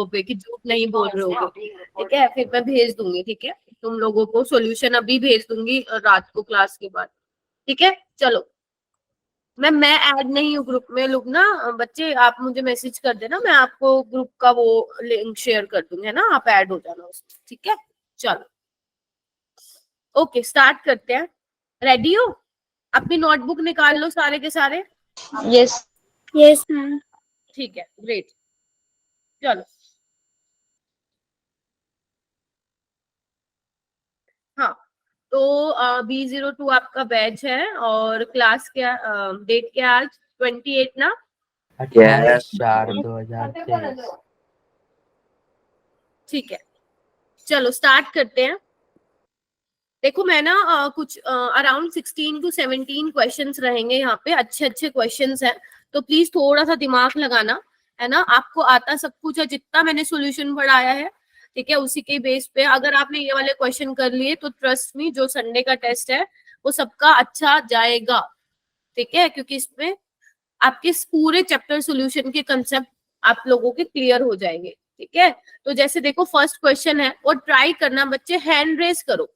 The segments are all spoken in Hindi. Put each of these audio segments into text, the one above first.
पे कि झूठ नहीं बोल रहे होगे, ठीक है। फिर मैं भेज दूंगी, ठीक है, तुम लोगों को सॉल्यूशन अभी भेज दूंगी रात को क्लास के बाद, ठीक है। चलो मैं ऐड नहीं हूँ ग्रुप में, लोग ना बच्चे आप मुझे मैसेज कर देना, मैं आपको ग्रुप का वो लिंक शेयर कर दूंगी, है ना, आप ऐड हो जाना उसमें, ठीक है। चलो ओके स्टार्ट करते हैं। रेडी हो? अपनी नोटबुक निकाल लो सारे के सारे। Yes yes ma'am. ठीक है ग्रेट। चलो हाँ, तो B02 आपका बैच है और क्लास क्या, डेट क्या आज 28 ना? 28/4/2023। ठीक है चलो स्टार्ट करते हैं। देखो मैं ना कुछ अराउंड 16 to 17 क्वेश्चंस रहेंगे यहाँ पे, अच्छे अच्छे क्वेश्चंस हैं, तो प्लीज थोड़ा सा दिमाग लगाना, है ना। आपको आता सब कुछ है, जितना मैंने सॉल्यूशन पढ़ाया है, ठीक है, उसी के बेस पे अगर आपने ये वाले क्वेश्चन कर लिए तो ट्रस्ट मी जो संडे का टेस्ट है वो सबका अच्छा जाएगा, ठीक है, क्योंकि इसमें आपके पूरे चैप्टर सॉल्यूशन के कंसेप्ट आप लोगों के क्लियर हो जाएंगे, ठीक है। तो जैसे देखो फर्स्ट क्वेश्चन है, और ट्राई करना बच्चे हैंड रेस करो,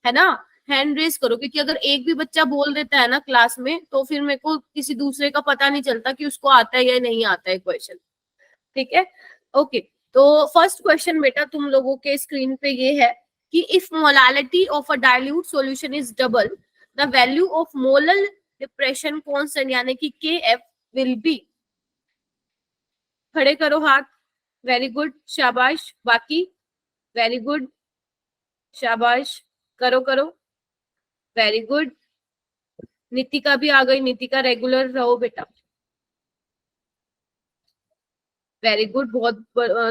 है ना, हैंड रेस करो, क्योंकि अगर एक भी बच्चा बोल देता है ना क्लास में तो फिर मेरे को किसी दूसरे का पता नहीं चलता कि उसको आता है या नहीं आता है क्वेश्चन, ठीक है। ओके तो फर्स्ट क्वेश्चन बेटा तुम लोगों के स्क्रीन पे ये है कि if molality of a dilute solution is double, the value of molal depression constant यानी कि KF विल बी। खड़े करो हाथ, वेरी गुड शाबाश, बाकी वेरी गुड शाबाश, करो करो, वेरी गुड। नितिका भी आ गई, नितिका रेगुलर रहो बेटा, वेरी गुड। बहुत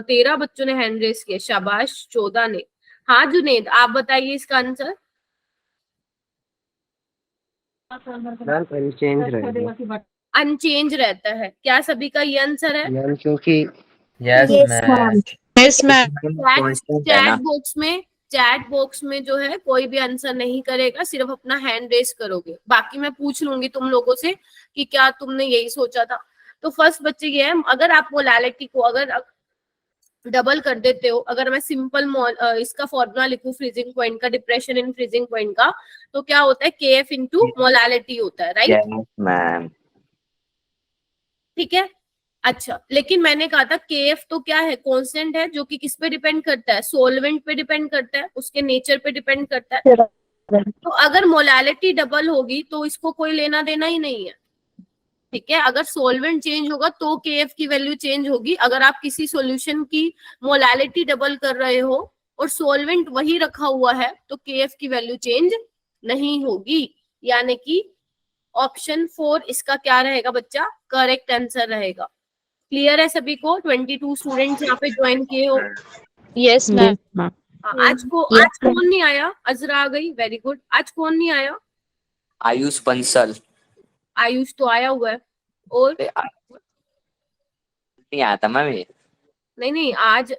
13 बच्चों ने हैंड रेस किया, शाबाश 14 ने। हाँ जुनेद आप बताइए इसका आंसर। अनचेंज रहता है क्या? सभी का ये आंसर है? क्योंकि yes ma'am. Yes ma'am. Chat box में जो है कोई भी आंसर नहीं करेगा, सिर्फ अपना हैंड रेस करोगे, बाकी मैं पूछ लूंगी तुम लोगों से कि क्या तुमने यही सोचा था। तो फर्स्ट बच्चे ये है, अगर आप मोलालिटी को अगर डबल कर देते हो, अगर मैं सिंपल इसका फॉर्मूला लिखूं फ्रीजिंग पॉइंट का, डिप्रेशन इन फ्रीजिंग पॉइंट का, तो क्या होता है KF इंटू मोलालिटी होता है, राइट मैम ठीक है। अच्छा लेकिन मैंने कहा था KF तो क्या है, कांस्टेंट है, जो कि किस पे डिपेंड करता है, सोलवेंट पे डिपेंड करता है, उसके नेचर पे डिपेंड करता है। तो अगर मोलालिटी डबल होगी तो इसको कोई लेना देना ही नहीं है, ठीक है। अगर सोलवेंट चेंज होगा तो KF की वैल्यू चेंज होगी। अगर आप किसी सॉल्यूशन की मोलालिटी डबल कर रहे हो और सोलवेंट वही रखा हुआ है तो KF की वैल्यू चेंज नहीं होगी, यानी कि ऑप्शन 4 इसका क्या रहेगा बच्चा, करेक्ट आंसर रहेगा। क्लियर है सभी को? 22 स्टूडेंट्स यहाँ पे ज्वाइन किए हो। Yes ma'am. आज कौन नहीं आया? अजरा आ गई, वेरी गुड। आज कौन नहीं आया? आयुष बंसल आयुष तो आया हुआ है, और नहीं आया था मैम ये। नहीं आज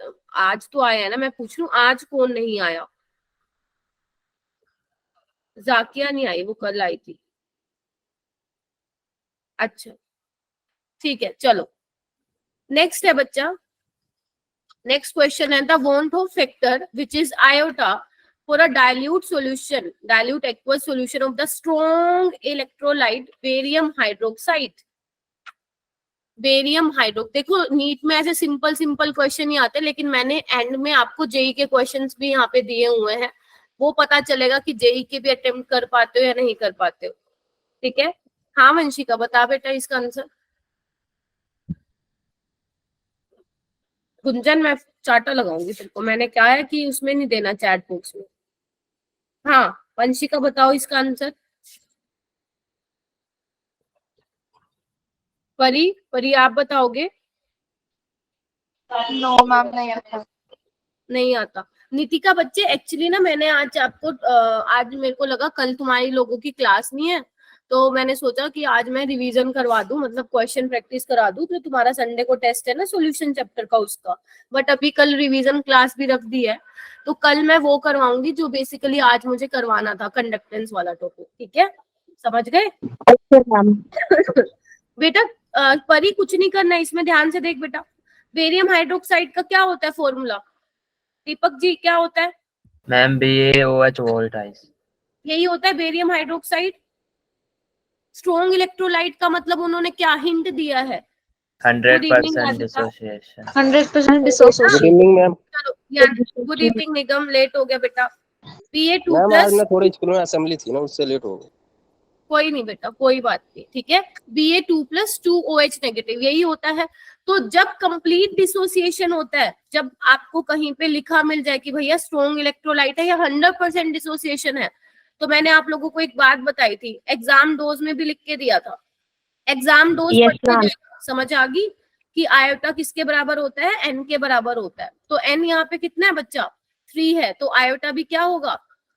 तो आया है ना, मैं पूछ रही हूँ आज कौन नहीं आया? जाकिया नहीं आई, वो कल आई थी। अच्छा ठीक है चलो नेक्स्ट है बच्चा, नेक्स्ट क्वेश्चन है the want of factor which is iota for a dilute aqueous solution of the strong electrolyte barium hydroxide। Barium hydro, देखो नीट में ऐसे सिंपल क्वेश्चन ही आते हैं, लेकिन मैंने एंड में आपको जेई के क्वेश्चंस भी यहाँ पे दिए हुए हैं, वो पता चलेगा कि जेई के भी अटेम्प्ट कर पाते हो या नहीं कर पाते हो, ठीक है। हाँ वंशिका बता बेटा इसका आंसर। गुंजन मैं चाटा लगाऊंगी तुमको, मैंने कहा है कि उसमें नहीं देना चैट बॉक्स में। हाँ वंशिका बताओ इसका आंसर। परी आप बताओगे? नो मैम नहीं आता। नहीं आता। नीतिका बच्चे एक्चुअली ना मैंने आज आपको आज मेरे को लगा कल तुम्हारी लोगों की क्लास नहीं है, तो मैंने सोचा कि आज मैं रिवीजन करवा दूं, मतलब क्वेश्चन प्रैक्टिस करा दूं, तो तुम्हारा संडे को टेस्ट है ना सॉल्यूशन चैप्टर का उसका, बट अभी कल रिवीजन क्लास भी रख दी है, तो कल मैं वो करवाऊंगी जो बेसिकली आज मुझे करवाना था, कंडक्टेंस वाला टॉपिक, ठीक है, समझ गए? बेटा परी कुछ नहीं करना है इसमें, ध्यान से देख बेटा, बेरियम हाइड्रोक्साइड का क्या होता है फॉर्मूला? दीपक जी क्या होता है? Ma'am BaOH वोल्टाइज। यही होता है बेरियम हाइड्रोक्साइड। स्ट्रॉन्ग इलेक्ट्रोलाइट का मतलब उन्होंने क्या हिंट दिया है? Good evening, 100% Radhika. Dissociation. 100% good dissociation. Evening ma'am. चलो यार, गुड इवनिंग निगम, लेट हो गया बेटा। Pa2 मैम आज प्लस, ना थोड़ी स्कूल में असेंबली थी ना, उससे लेट हो गया। कोई नहीं बेटा, कोई बात नहीं, ठीक है। Ba2 प्लस 2OH नेगेटिव, यही होता है। तो जब कंप्लीट डिसोसिएशन होता है, जब आपको कहीं पे लिखा मिल जाए कि भैया स्ट्रॉन्ग इलेक्ट्रोलाइट है या 100% डिसोसिएशन है, तो मैंने आप लोगों को एक बात बताई थी, एग्जाम डोज में भी लिख के दिया था। एग्जाम डोज Yes, पढ़ते ma'am. जाएगा, समझ आ गई कि आयोटा किसके बराबर होता है? n के बराबर होता है। तो n यहाँ पे कितना है बच्चा? 3 है, तो आयोटा भी क्या होगा?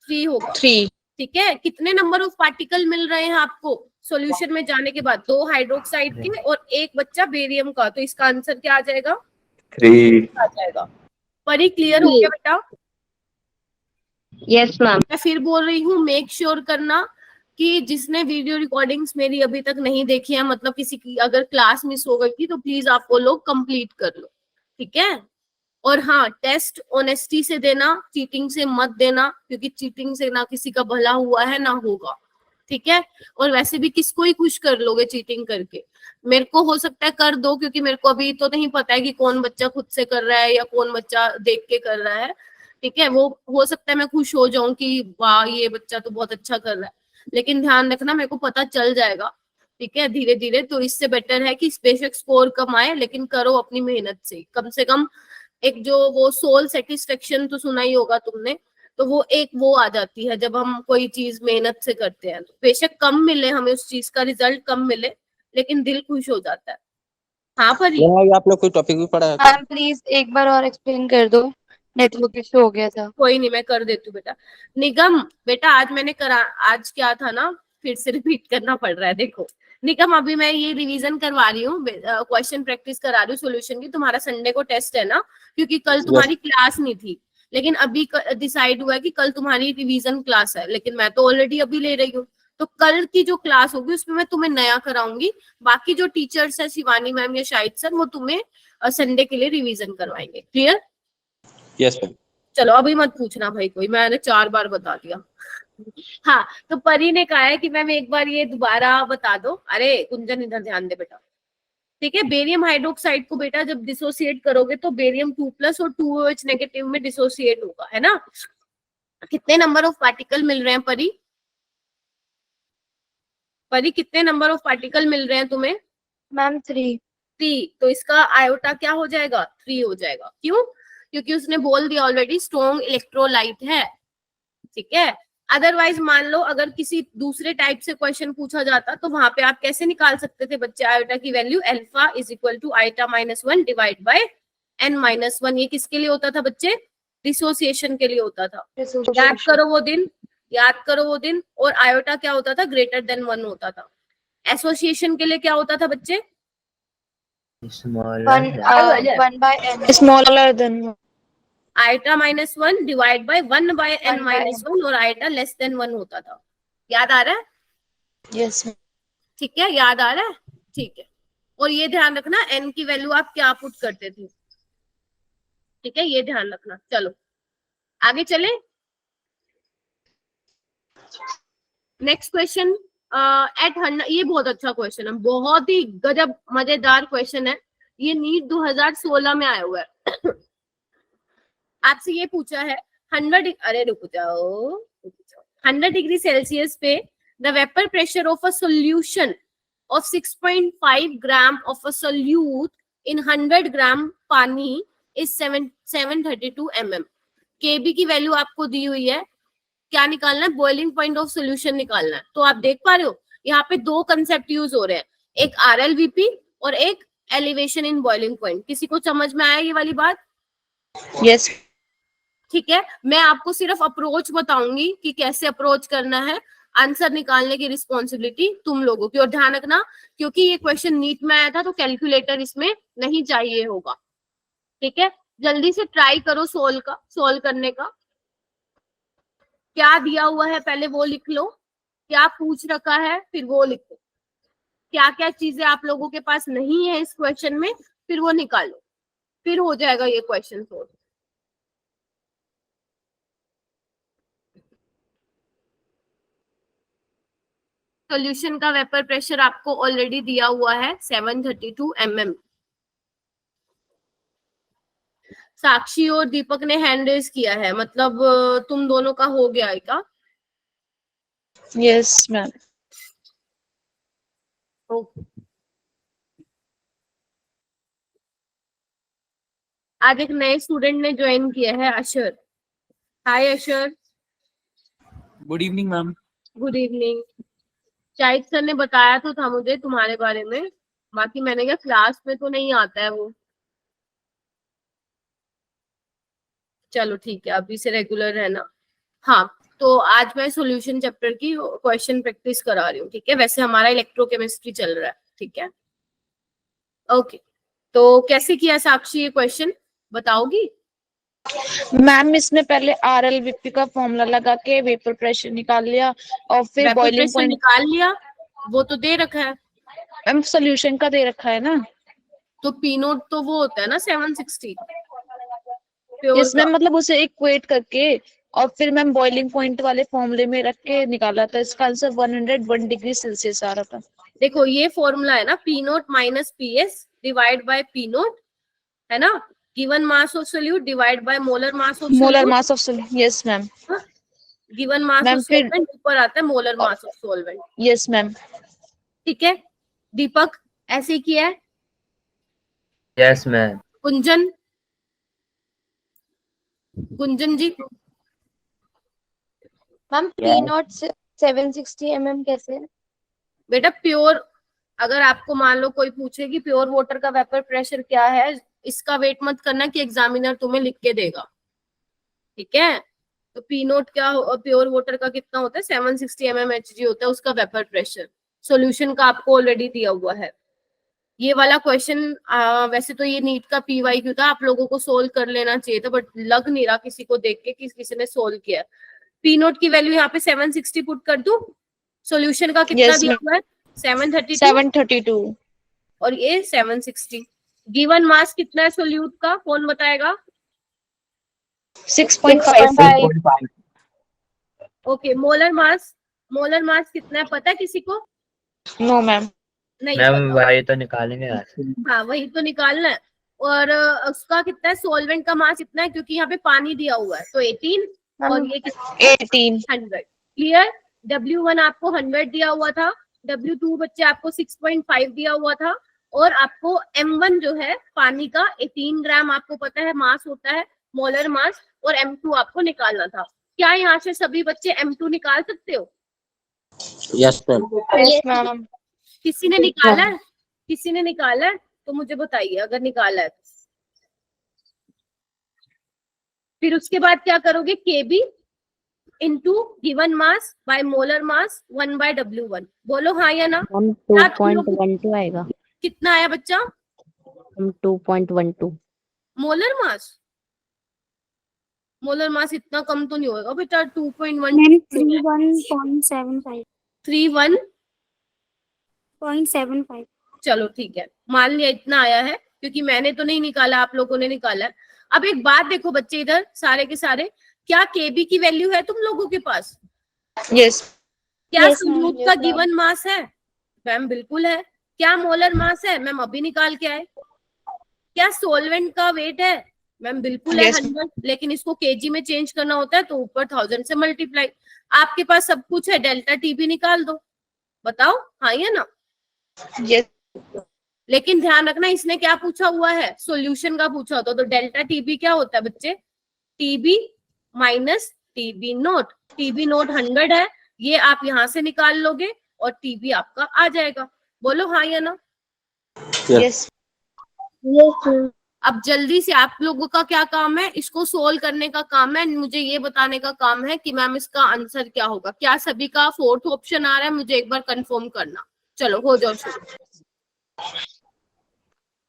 3 होगा। 3. ठीक है। कितने नंबर ऑफ पार्टिकल मिल रहे हैं आपको सॉल्यूशन में जाने के बाद? 2 हाइड्रोक्साइड के और 1 बच्चा बेरियम का। तो इसका आंसर क्या आ जाएगा? 3। आ जाएगा। परी क्लियर हो गया बेटा? Yes, ma'am. मैं फिर बोल रही हूँ, मेक श्योर करना कि जिसने वीडियो रिकॉर्डिंग्स मेरी अभी तक नहीं देखी है, मतलब किसी की अगर क्लास मिस हो गई थी, तो प्लीज आप वो लोग कंप्लीट कर लो, ठीक है। और हाँ, टेस्ट ऑनेस्टी से देना, चीटिंग से मत देना, क्योंकि चीटिंग से ना किसी का भला हुआ है ना होगा, ठीक है। और वैसे भी किसको ही खुश कर लोगे चीटिंग करके? मेरे को हो सकता है कर दो, क्योंकि मेरे को अभी तो नहीं पता है कि कौन बच्चा खुद से कर रहा है या कौन बच्चा देख के कर रहा है, ठीक है। वो हो सकता है मैं खुश हो जाऊं कि वाह ये बच्चा तो बहुत अच्छा कर रहा है, लेकिन ध्यान रखना मेरे को पता चल जाएगा, ठीक है, धीरे धीरे। तो इससे बेटर है कि बेशक स्कोर कम आए, लेकिन करो अपनी मेहनत से कम एक जो वो सोल सेटिस्फेक्शन तो सुना ही होगा तुमने, तो वो एक वो आ जाती है जब हम कोई चीज मेहनत से करते हैं। तो बेशक कम मिले हमें उस चीज का रिजल्ट, कम मिले, लेकिन दिल खुश हो जाता है। हाँ परी, मैम आपने कोई टॉपिक भी पढ़ा है? मैम प्लीज एक बार और एक्सप्लेन कर दो, नेटवर्क इशू हो गया था। कोई नहीं, मैं कर देती हूँ बेटा। निगम बेटा, आज मैंने करा, आज क्या था ना, फिर से रिपीट करना पड़ रहा है। देखो निगम, अभी मैं ये रिवीजन करवा रही हूँ, क्वेश्चन प्रैक्टिस करा रही हूँ सॉल्यूशन की। तुम्हारा संडे को टेस्ट है ना, क्योंकि कल तुम्हारी क्लास नहीं थी, लेकिन अभी डिसाइड हुआ है कि कल तुम्हारी रिवीजन क्लास है, लेकिन मैं तो ऑलरेडी अभी ले रही हूँ। तो कल की जो क्लास होगी उसमें मैं तुम्हें नया कराऊंगी, बाकी जो टीचर्स है शिवानी मैम या शाहिद सर, वो तुम्हें संडे के लिए रिवीजन करवाएंगे। क्लियर? Yes ma'am. चलो अभी मत पूछना भाई कोई, मैंने 4 बार बता दिया। हाँ, तो परी ने कहा है कि मैम एक बार ये दोबारा बता दो। अरे कुंजन इधर ध्यान दे बेटा, ठीक है। बेरियम हाइड्रोक्साइड को बेटा जब डिसोसिएट करोगे तो बेरियम 2 प्लस और 2OH नेगेटिव में डिसोसिएट होगा, है ना। कितने नंबर ऑफ पार्टिकल मिल रहे हैं परी? परी कितने नंबर ऑफ पार्टिकल मिल रहे हैं तुम्हें? मैम 3. 3। तो इसका आयोटा क्या हो जाएगा? 3 हो जाएगा। क्यों? क्योंकि उसने बोल दिया ऑलरेडी स्ट्रॉन्ग इलेक्ट्रोलाइट है, ठीक है। अदरवाइज मान लो अगर किसी दूसरे टाइप से क्वेश्चन पूछा जाता, तो वहां पे आप कैसे निकाल सकते थे बच्चे आयोटा की value? Alpha is equal to iota -1 divide by n-1। ये किसके लिए होता था बच्चे? डिसोसिएशन के लिए होता था। याद करो वो दिन, याद करो वो दिन। और आयोटा क्या होता था? ग्रेटर देन 1 होता था। एसोसिएशन के लिए क्या होता था बच्चे? One by n. Smaller than 1. Iota -1 divide by 1 by n-1, और आयोटा लेस देन 1 होता था। याद आ रहा है? Yes, ma'am. ठीक है, याद आ रहा है, ठीक है। और ये ध्यान रखना n की वैल्यू आप क्या पुट करते थे, ठीक है, ये ध्यान रखना। चलो आगे चले। Next question at 100। ये बहुत अच्छा क्वेश्चन है, बहुत ही गजब मजेदार क्वेश्चन है। ये नीट 2016 में आया हुआ है। आपसे ये पूछा है 100 डिग्री सेल्सियस पे the vapour pressure of a solution of 6.5 gram of a solute in 100 gram पानी is 732 mm। Kb की वैल्यू आपको दी हुई है, क्या निकालना है? बॉइलिंग पॉइंट ऑफ सॉल्यूशन निकालना है। तो आप देख पा रहे हो यहाँ पे 2 कंसेप्ट यूज हो रहे हैं, एक RLVP और एक एलिवेशन इन बॉइलिंग पॉइंट। किसी को समझ में आया ये वाली बात? Yes. ठीक है, मैं आपको सिर्फ अप्रोच बताऊंगी कि कैसे अप्रोच करना है। आंसर निकालने की रिस्पॉन्सिबिलिटी तुम लोगों की। और ध्यान रखना, क्योंकि ये क्वेश्चन नीट में आया था तो कैलकुलेटर इसमें नहीं चाहिए होगा, ठीक है। जल्दी से ट्राई करो सोल्व करने का। क्या दिया हुआ है पहले वो लिख लो, क्या पूछ रखा है फिर वो लिखो, क्या क्या चीजें आप लोगों के पास नहीं है इस क्वेश्चन में फिर वो निकालो। फिर हो जाएगा ये क्वेश्चन सोल्व। सॉल्यूशन का वेपर प्रेशर आपको ऑलरेडी दिया हुआ है 732 mm। साक्षी और दीपक ने हैंड रेज किया है, मतलब तुम दोनों का हो गया है क्या? Yes ma'am. ओके। आज एक नए स्टूडेंट ने ज्वाइन किया है, Ashar. Hi Ashar. Good evening ma'am. Good evening. Shahid sir ने बताया तो था मुझे तुम्हारे बारे में, बाकी मैंने कहा क्लास में तो नहीं आता है वो। चलो ठीक है, अभी से रेगुलर है ना। हाँ, तो आज मैं सॉल्यूशन चैप्टर की क्वेश्चन प्रैक्टिस करा रही हूँ, ठीक है। वैसे हमारा इलेक्ट्रोकेमिस्ट्री चल रहा है, ठीक है। ओके, तो कैसे किया साक्षी ये क्वेश्चन बताओगी? मैम इसमें पहले RLVP का फॉर्मूला लगा के वेपर प्रेशर निकाल लिया और फिर वेपर बॉइलिंग प्रेशर पॉइंट। निकाल लिया, वो तो दे रखा है। मैम सोल्यूशन का दे रखा है ना। तो पी नोट तो वो होता है ना 760 प्योर इसमें का। मतलब उसे इक्वेट करके और फिर मैम बॉइलिंग पॉइंट वाले फॉर्मूले में रख के निकाला था। इसका आंसर 101 डिग्री सेल्सियस आ रहा था। देखो ये फॉर्मूला है ना, P naught minus P S divide by P naught, है ना। Given mass of solute divide by molar mass of molar solute. Mass of solute. Yes ma'am. Given mass of ma'am फिर सॉल्वेंट ऊपर आता है molar mass of solvent. Yes ma'am. ठीक है दीपक, ऐसे ही किया है। Yes ma'am. Kunjan, Kunjan ji. Ma'am P naught 760 mm कैसे? बेटा प्योर, अगर आपको मान लो कोई पूछे कि प्योर वाटर का वेपर प्रेशर क्या है, इसका वेट मत करना कि एग्जामिनर तुम्हें लिख के देगा, ठीक है। तो पी नोट क्या, प्योर वाटर का कितना होता है 760 mmHg होता है उसका वेपर प्रेशर। सॉल्यूशन का आपको ऑलरेडी दिया हुआ है। ये वाला क्वेश्चन वैसे तो ये नीट का PYQ था, आप लोगों को सोल्व कर लेना चाहिए था, बट लग नहीं रहा किसी को देख के कि किसी ने सोल्व किया। पी नोट की वैल्यू यहाँ पे 760 पुट कर दूं। सॉल्यूशन का कितना Yes, दिया ma'am. हुआ है 732 732 और ये 760। गिवन मास कितना है सोल्यूट का, कौन बताएगा? 6.5। Okay, molar mass, molar mass कितना है पता है किसी को? No ma'am. नहीं मैम पता। वही तो निकालेंगे आज। हाँ वही तो निकालना है। और उसका कितना है सॉल्वेंट का मास कितना है, क्योंकि यहाँ पे पानी दिया हुआ है, तो 18 और ये कितना 18। 100। क्लियर। W1 आपको 100 दिया हुआ था, W2 बच्चे आपको 6.5 दिया हुआ था, और आपको M1 जो है पानी का 18 ग्राम आपको पता है मास होता है, मोलर मास, और M2 आपको निकालना था। क्या यहाँ से सभी बच्चे M2 निकाल सकते हो? Yes ma'am. Yes ma'am. किसी ने निकाला है? किसी ने निकाला है तो मुझे बताइए अगर निकाला है। फिर उसके बाद क्या करोगे, KB into given mass by molar mass 1/W1। बोलो हाँ या ना। 2.12 आएगा। कितना आया बच्चा? 2.12। मोलर मास, मोलर मास इतना कम तो नहीं होगा बेटा। 2.1 31.75 31.75। चलो ठीक है, मान लिया इतना आया है, क्योंकि मैंने तो नहीं निकाला, आप लोगों ने निकाला है। अब एक बात देखो बच्चे, इधर सारे के सारे, क्या KB की वैल्यू है तुम लोगों के पास? यस। क्या Yes, सोल्यूट ma'am. का Yes, ma'am. गिवन मास है? मैम बिल्कुल है। क्या मोलर मास है? मैम अभी निकाल के आए। क्या सोलवेंट का वेट है? मैम बिल्कुल है Yes. 100, लेकिन इसको केजी में चेंज करना होता है तो ऊपर 1000 से मल्टीप्लाई। आपके पास सब कुछ है, डेल्टा टी भी निकाल दो। बताओ हाँ या ना। यस। लेकिन ध्यान रखना इसने क्या पूछा हुआ है, सॉल्यूशन का पूछा होता, तो डेल्टा टीबी क्या होता है बच्चे? TB minus TB note. TB note 100 है, ये आप यहाँ से निकाल लोगे और टीबी आपका आ जाएगा। बोलो हाँ या ना। यस। अब जल्दी से आप लोगों का क्या काम है, इसको सोल्व करने का काम है, मुझे ये बताने का काम है कि मैम इसका आंसर क्या होगा। क्या सभी का 4th ऑप्शन आ रहा है? मुझे एक बार कंफर्म करना। चलो हो जाओ शुरू।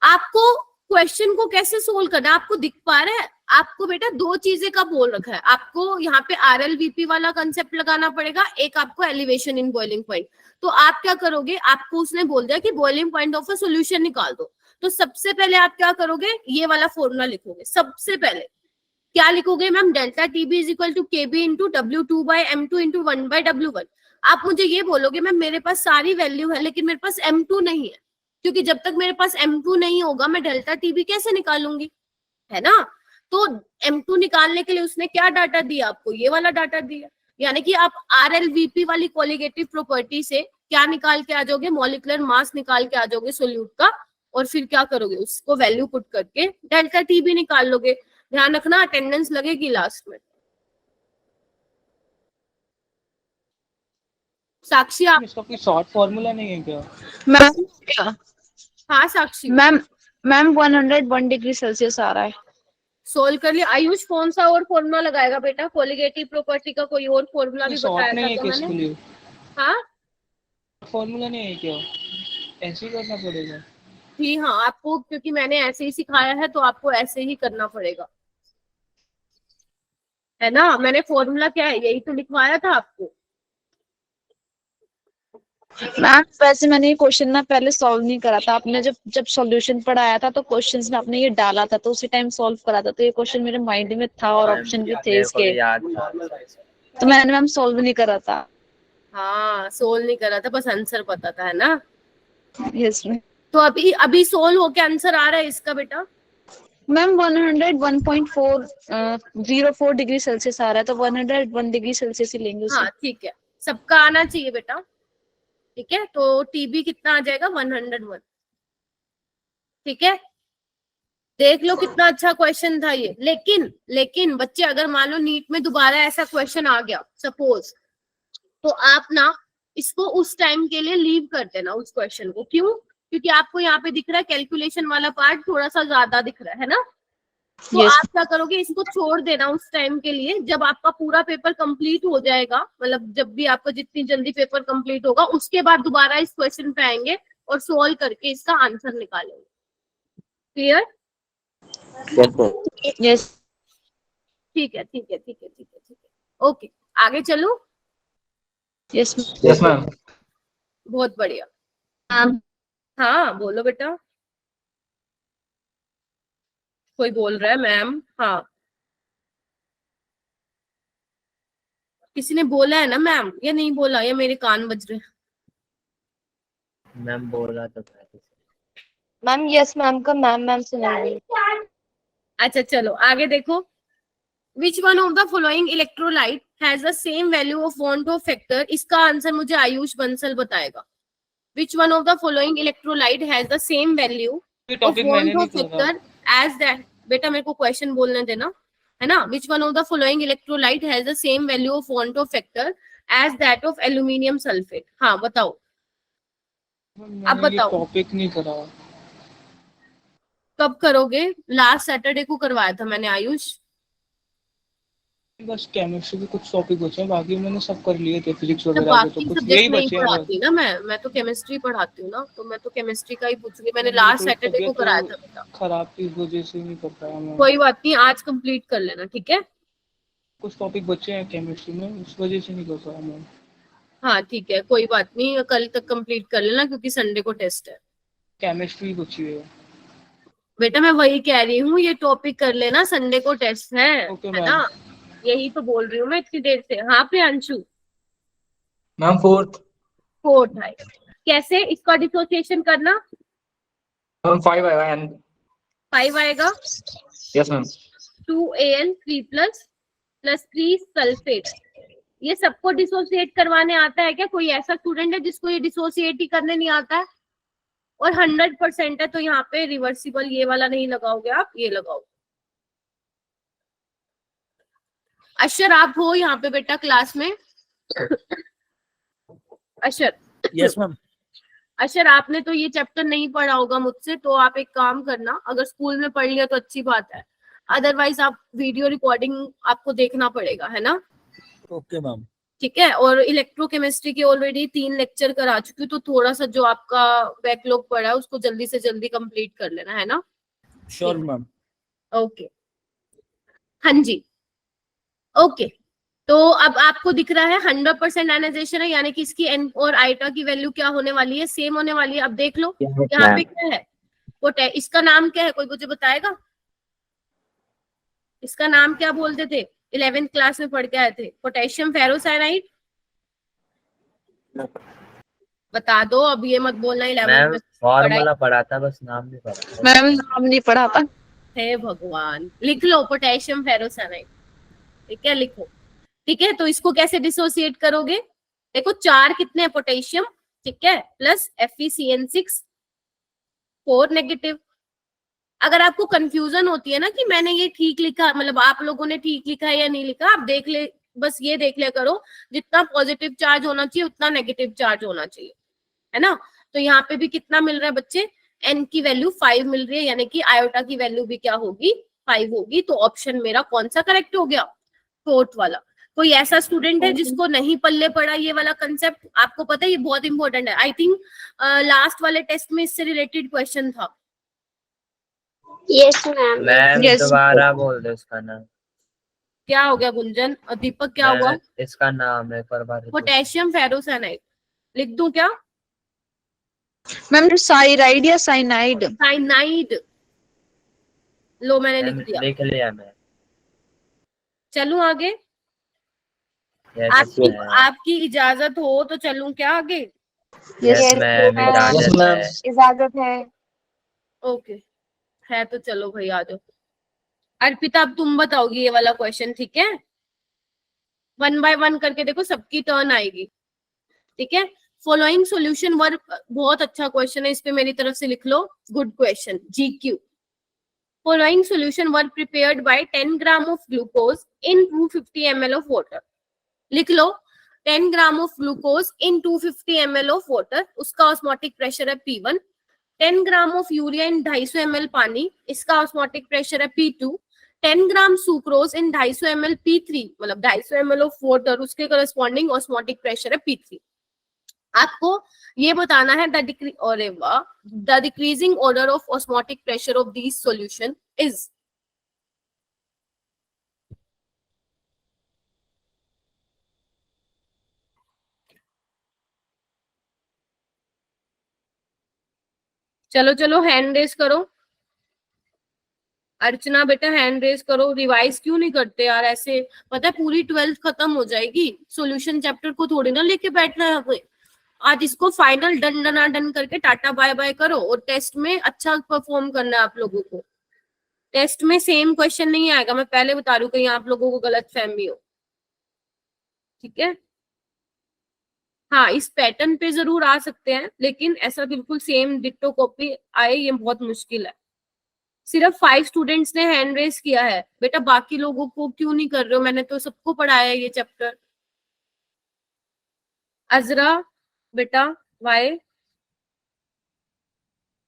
आपको क्वेश्चन को कैसे सोल्व करना है आपको दिख पा रहा है? आपको बेटा दो चीजें का बोल रखा है, आपको यहाँ पे RLVP वाला कंसेप्ट लगाना पड़ेगा, एक आपको एलिवेशन इन बॉइलिंग पॉइंट। तो आप क्या करोगे, आपको उसने बोल दिया कि boiling point of a solution निकाल दो, तो सबसे पहले आप क्या करोगे, ये वाला फॉर्मूला लिखोगे। सबसे पहले क्या लिखोगे ma'am, delta TB is equal to KB into W2 by M2 into 1 by W1। आप मुझे ये बोलोगे मैम मेरे पास सारी वैल्यू है लेकिन मेरे पास M2 नहीं है, क्योंकि जब तक मेरे पास M2 नहीं होगा मैं डेल्टा TB कैसे निकालूंगी, है ना। तो M2 निकालने के लिए उसने क्या डाटा दिया आपको, ये वाला डाटा दिया, यानी कि आप RLVP वाली कोलिगेटिव प्रॉपर्टी से क्या निकाल के आ जाओगे, मॉलिक्यूलर मास निकाल के आ जाओगे सोल्यूट का, और फिर क्या करोगे, उसको वैल्यू पुट करके डेल्टा TB निकाल लोगे। ध्यान रखना अटेंडेंस लगेगी लास्ट में। साक्षी आप, इसका कोई शॉर्ट फॉर्मूला नहीं है क्या? मैम हाँ साक्षी मैम मैम 101 डिग्री सेल्सियस आ रहा है। सोल्व कर लिया। आयुष कौन सा और फॉर्मूला लगाएगा बेटा, कोलिगेटिव प्रॉपर्टी का कोई और फॉर्मूला भी शॉर्ट बताया नहीं था है तो क्या इसके मैंने। लिए? हाँ फॉर्मूला नहीं है क्या? ऐसे ही करना पड़ेगा? जी हाँ, आपको क्योंकि मैंने ऐसे ही सिखाया है तो आपको ऐसे ही करना पड़ेगा, है ना। मैंने फॉर्मूला क्या है यही तो लिखवाया था आपको। मैम वैसे मैंने ये क्वेश्चन ना पहले सॉल्व नहीं करा था, आपने जब सॉल्यूशन पढ़ाया था तो क्वेश्चंस में आपने ये डाला था तो उसी टाइम सॉल्व करा था, तो ये क्वेश्चन मेरे माइंड में था और ऑप्शन भी थे मेरे को इसके, भी याद था। तो मैंने मैम सॉल्व नहीं करा था। हाँ सोल्व नहीं करा था, बस आंसर पता था, है ना। Yes ma'am. तो अभी अभी सोल्व होके आंसर आ रहा है इसका बेटा। मैम 101.404 डिग्री सेल्सियस आ रहा है, तो 101 डिग्री सेल्सियस ही लेंगे उसे। हाँ ठीक है, सबका आना चाहिए बेटा, ठीक है। तो TB कितना आ जाएगा, 101, ठीक है। देख लो कितना अच्छा क्वेश्चन था ये। लेकिन बच्चे अगर मान लो नीट में दोबारा ऐसा क्वेश्चन आ गया सपोज, तो आप ना इसको उस टाइम के लिए लीव कर देना उस क्वेश्चन को। क्यों, क्योंकि आपको यहाँ पे दिख रहा है कैलकुलेशन वाला पार्ट थोड़ा सा ज्यादा दिख रहा है ना। तो Yes. आप क्या करोगे, इसको छोड़ देना उस टाइम के लिए, जब आपका पूरा पेपर कंप्लीट हो जाएगा, मतलब जब भी आपका जितनी जल्दी पेपर कंप्लीट होगा उसके बाद दोबारा इस क्वेश्चन पे आएंगे और सोल्व करके इसका आंसर निकालेंगे। क्लियर? Yes, ma'am. यस ठीक है ठीक है ठीक है ठीक है ठीक है, ओके आगे चलो। Yes yes ma'am. बहुत बढ़िया। मैम। हाँ बोलो बेटा, कोई बोल रहा है मैम। हाँ किसी ने बोला है ना मैम, या नहीं बोला, या मेरे कान बज रहे हैं। मैम बोला तो पहले से। मैम यस मैम का मैम सुनाइए। अच्छा चलो आगे देखो। Which one of the following electrolyte has the same value of Van 't Hoff factor? इसका आंसर मुझे आयुष बंसल बताएगा। Which one of the following electrolyte has the same value of topic Van मैंने 't नहीं Hoff पढ़ा। factor as that? बेटा मेरे को क्वेश्चन बोलने देना, है ना। Which one of the following electrolyte has the same value of Van 't Hoff factor as that of aluminium sulfate? हाँ बताओ, अब बताओ टॉपिक नहीं करा। कब करोगे, लास्ट सैटरडे को करवाया था मैंने आयुष। बस केमिस्ट्री के कुछ टॉपिक बचे हैं, बाकी मैंने सब कर लिए थे, फिजिक्स तो वगैरह के, बाकी तो कुछ सब्जेक्ट यही नहीं बचे हैं बस। पढ़ाती ना मैं तो केमिस्ट्री पढ़ाती हूँ ना, तो मैं तो केमिस्ट्री का ही पूछूंगी। मैंने लास्ट थोड़ी सैटरडे को तबीयत कराया था बेटा। खराब थी, इस वजह से नहीं कर पाया मैं। कोई बात नहीं, आज कंप्लीट कर लेना, ठीक है। कुछ टॉपिक बचे हैं केमिस्ट्री में, इस वजह से नहीं कर पाया मैं। हाँ ठीक है, कोई बात नहीं, कल तक कंप्लीट कर लेना क्योंकि संडे को टेस्ट है। केमिस्ट्री बची है। बेटा मैं वही कह रही हूँ, ये टॉपिक कर लेना, संडे को टेस्ट है ओके है ना। यही तो बोल रही हूँ मैं इतनी देर से। हाँ प्रियांशु, मैम फोर्थ। फोर्थ है, कैसे इसका डिसोसिएशन करना। मैम 5 आएगा एंड 5 आएगा, यस मैम। 2Al3+ + 3 sulphate. ये सबको डिसोसिएट करवाने आता है क्या? कोई ऐसा स्टूडेंट है जिसको ये डिसोसिएट ही करने नहीं आता है? और 100% है तो यहाँ पे रिवर्सिबल ये वाला नहीं लगाओगे आप, ये लगाओ। अशर आप हो यहाँ पे बेटा क्लास में? अशर? Yes ma'am. अशर आपने तो ये चैप्टर नहीं पढ़ा होगा मुझसे, तो आप एक काम करना, अगर स्कूल में पढ़ लिया तो अच्छी बात है, अदरवाइज आप वीडियो रिकॉर्डिंग आपको देखना पड़ेगा, है ना। Okay ma'am. ठीक है। और इलेक्ट्रोकेमिस्ट्री के ऑलरेडी 3 लेक्चर करा चुकी हूँ, तो थोड़ा सा जो आपका बैकलॉग पड़ा है उसको जल्दी से जल्दी कंप्लीट कर लेना, है ना। Sure ma'am. ओके हाँ जी, ओके। तो अब आपको दिख रहा है 100% आयनाइजेशन है, यानी कि इसकी एन और आइटा की वैल्यू क्या होने वाली है, सेम होने वाली है। अब देख लो यहाँ पे क्या है, इसका नाम क्या है, कोई मुझे बताएगा? इसका नाम क्या बोलते थे, 11th क्लास में पढ़ के आए थे, पोटेशियम फेरोसाइनाइड। बता दो, अब ये मत बोलना 11th मैम में पढ़ाई फॉर्मूला पढ़ा था, बस नाम नहीं पढ़ा। मैम नाम नहीं पढ़ा था। है। भगवान, लिख लो पोटेशियम फेरोसाइनाइड, ठीक है, लिखो। ठीक है, तो इसको कैसे डिसोसिएट करोगे? देखो 4 कितने हैं पोटेशियम, ठीक है, प्लस FeCN6 4 नेगेटिव। अगर आपको कंफ्यूजन होती है ना कि मैंने ये ठीक लिखा, मतलब आप लोगों ने ठीक लिखा है या नहीं लिखा, आप देख ले, बस ये देख लिया करो, जितना पॉजिटिव चार्ज होना चाहिए उतना नेगेटिव चार्ज होना चाहिए, है ना। तो यहाँ पे भी कितना मिल रहा है बच्चे, n की वैल्यू 5 मिल रही है, यानी कि आयोटा की वैल्यू भी क्या होगी, 5 होगी। तो ऑप्शन मेरा कौन सा करेक्ट हो गया, 4th वाला। कोई ऐसा स्टूडेंट है जिसको नहीं पल्ले पड़ा ये वाला कंसेप्ट? आपको पता है ये बहुत इंपॉर्टेंट है, आई थिंक लास्ट वाले टेस्ट में इससे रिलेटेड क्वेश्चन था। Yes ma'am. Ma'am Yes. दोबारा बोल दो इसका नाम। क्या हो गया गुंजन और दीपक, क्या हुआ? मैम, इसका नाम है पर बार पोटेशियम फेरोसाइनाइड लिख दूं क्या? मैम साइराइड या साइनाइड? साइनाइड। लो मैंने लिख दिया। लिख लिया मैं। चलूं आगे? यस आपकी मैम। आपकी इजाजत हो तो चलूं क्या आगे? यस मैम, इजाजत है। इजाजत है। ओके, है तो चलो भाई आ जाओ। अर्पिता अब तुम बताओगी ये वाला क्वेश्चन, ठीक है? 1 बाय 1 करके देखो, सबकी टर्न आएगी, ठीक है। फॉलोइंग सॉल्यूशन वर्क, बहुत अच्छा क्वेश्चन है, इस पे मेरी तरफ से लिख लो, good question, GQ। Following solution were prepared by 10 gram of glucose in 250 ml of water. लिख लो 10 gram of glucose in 250 ml of water, उसका ऑस्मोटिक प्रेशर है P1। 10 gram of urea in 250 ml पानी, इसका ऑस्मोटिक प्रेशर है P2। 10 ग्राम सुक्रोज इन 250 ml P3, मतलब 250 ml ऑफ वाटर, उसके करस्पॉन्डिंग ऑस्मोटिक प्रेशर है P3। आपको ये बताना है the decreasing order of osmotic pressure of this solution is. चलो चलो हैंड रेज करो। अर्चना बेटा हैंड रेज करो, रिवाइज क्यों नहीं करते यार ऐसे? पता है पूरी 12th खत्म हो जाएगी, सॉल्यूशन चैप्टर को थोड़ी ना लेके बैठना है हमें। आज इसको फाइनल डन डना डन करके टाटा बाय बाय करो, और टेस्ट में अच्छा परफॉर्म करना है आप लोगों को। टेस्ट में सेम क्वेश्चन नहीं आएगा, मैं पहले बता रही हूँ, कहीं आप लोगों को गलत फहमी हो, ठीक है। हाँ, इस पैटर्न पे जरूर आ सकते हैं, लेकिन ऐसा बिल्कुल सेम डिट्टो कॉपी आए ये बहुत मुश्किल है। सिर्फ 5 स्टूडेंट्स ने हैंड रेस किया है बेटा, बाकी लोगों को क्यों नहीं कर रहे हो? मैंने तो सबको पढ़ाया है ये चैप्टर। अजरा बेटा, वाई,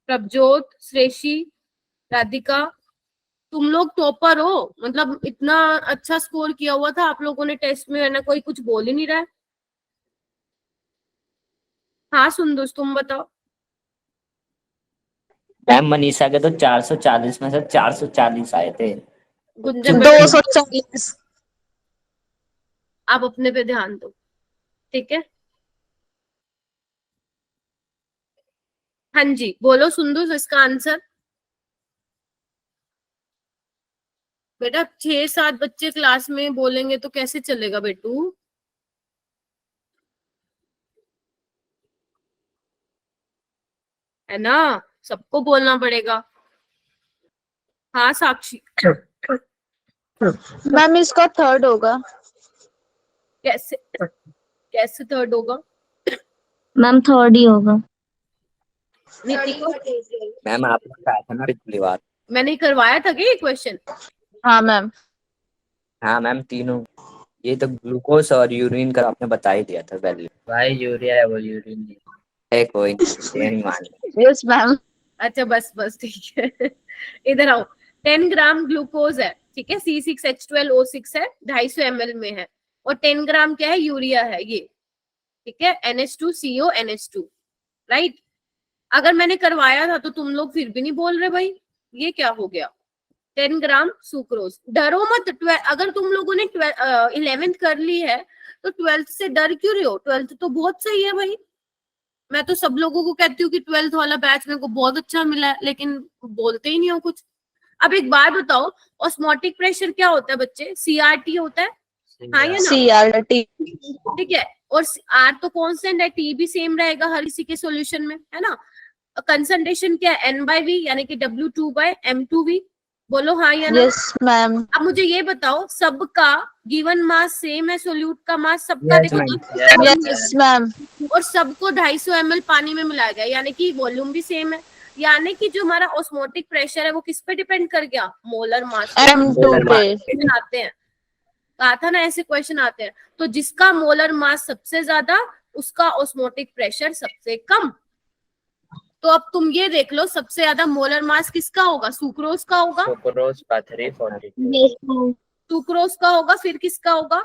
प्रभजोत, श्रेषी, राधिका, तुम लोग टॉपर हो, मतलब इतना अच्छा स्कोर किया हुआ था आप लोगों ने टेस्ट में, है ना, कोई कुछ बोल ही नहीं रहा है। हाँ सुंदुस तुम बताओ। मैम मनीषा के तो 440 में से 440 आए थे। गुंजन बेटा 240। आप अपने पे ध्यान दो, ठीक है। हाँ जी बोलो सुंदुस इसका आंसर। बेटा 6-7 बच्चे क्लास में बोलेंगे तो कैसे चलेगा बेटू? है ना, सबको बोलना पड़ेगा। हाँ साक्षी, मैम इसका 3rd होगा। कैसे कैसे 3rd होगा? मैम 3rd ही होगा। नितिको, मैम आपने कहा था ना पिछली बार। मैंने करवाया था क्या ये क्वेश्चन? हाँ मैम। हाँ मैम तीनों, ये तो ग्लूकोज और यूरिन का आपने बता ही दिया था वैल्यू। भाई यूरिया है, वो यूरिन नहीं। है कोई नहीं मान। Yes ma'am. अच्छा बस बस ठीक है। इधर आओ, 10 ग्राम ग्लूकोज है, ठीक है, C6H12O6 है, 250 ml में है, और 10 ग्राम क्या है, यूरिया है ये, ठीक है, NH2CO NH2, राइट। अगर मैंने करवाया था तो तुम लोग फिर भी नहीं बोल रहे भाई, ये क्या हो गया? 10 ग्राम सुक्रोज। डरो मत, अगर तुम लोगों ने 11th कर ली है तो 12th से डर क्यों रहे हो? 12th तो बहुत सही है भाई। मैं तो सब लोगों को कहती हूँ कि 12th वाला बैच मेरे को बहुत अच्छा मिला है, लेकिन बोलते ही नहीं हो कुछ। अब एक बात बताओ, ऑस्मोटिक प्रेशर क्या होता है बच्चे? CRT होता है, हाँ या ना? CRT। ठीक है, और R तो कांस्टेंट है, T भी सेम रहेगा हर किसी के सॉल्यूशन में, है ना? कंसंट्रेशन क्या है? N/V, यानी कि W2/M2V। बोलो हाँ या ना? Yes ma'am. अब मुझे ये बताओ, सबका गिवन मास सेम है? सोल्यूट का मास सबका Yes, देखो ma'am. तो यस मैम। और सबको 250 ml पानी में मिलाया गया, यानी कि वॉल्यूम भी सेम है। यानी कि जो हमारा ऑस्मोटिक प्रेशर है वो किस पे डिपेंड कर गया? मोलर मास पे। M2 पे। क्वेश्चन आते हैं, कहा था ना ऐसे क्वेश्चन आते हैं। तो जिसका मोलर मास सबसे ज्यादा उसका ऑस्मोटिक प्रेशर सबसे कम। तो अब तुम ये देख लो, सबसे ज्यादा मोलर मास किसका होगा? सुक्रोज का होगा। सुक्रोज का 342, यस मैम। सुक्रोज का होगा, फिर किसका होगा?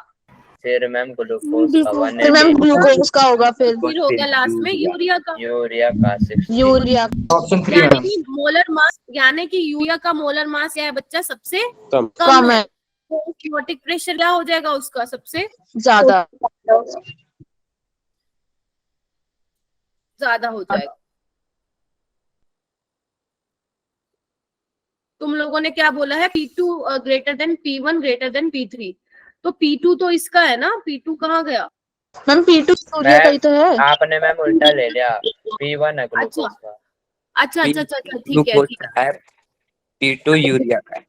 फिर मैम ग्लूकोज का फिर मैम 180, ग्लूकोज का होगा, फिर फिर हो गया लास्ट में यूरिया का। यूरिया का 60। यूरिया। यानी कि मोलर मास, यानी कि यूरिया का मोलर मास क्या है बच्चा? सबसे कम कम है। है। तो ऑस्मोटिक प्रेशर क्या हो जाएगा उसका? सबसे ज्यादा। ज्यादा हो जाएगा। तुम लोगों ने क्या बोला है? P2 greater than P1 greater than P3। तो P2 तो इसका है ना, P2 कहाँ गया? मैम P2 यूरिया का ही तो है। आपने मैम उल्टा ले लिया, P1 है अच्छा ग्लूकोज का। अच्छा अच्छा अच्छा अच्छा, ठीक है ग्लूकोज ठीक का है, P2 यूरिया का है।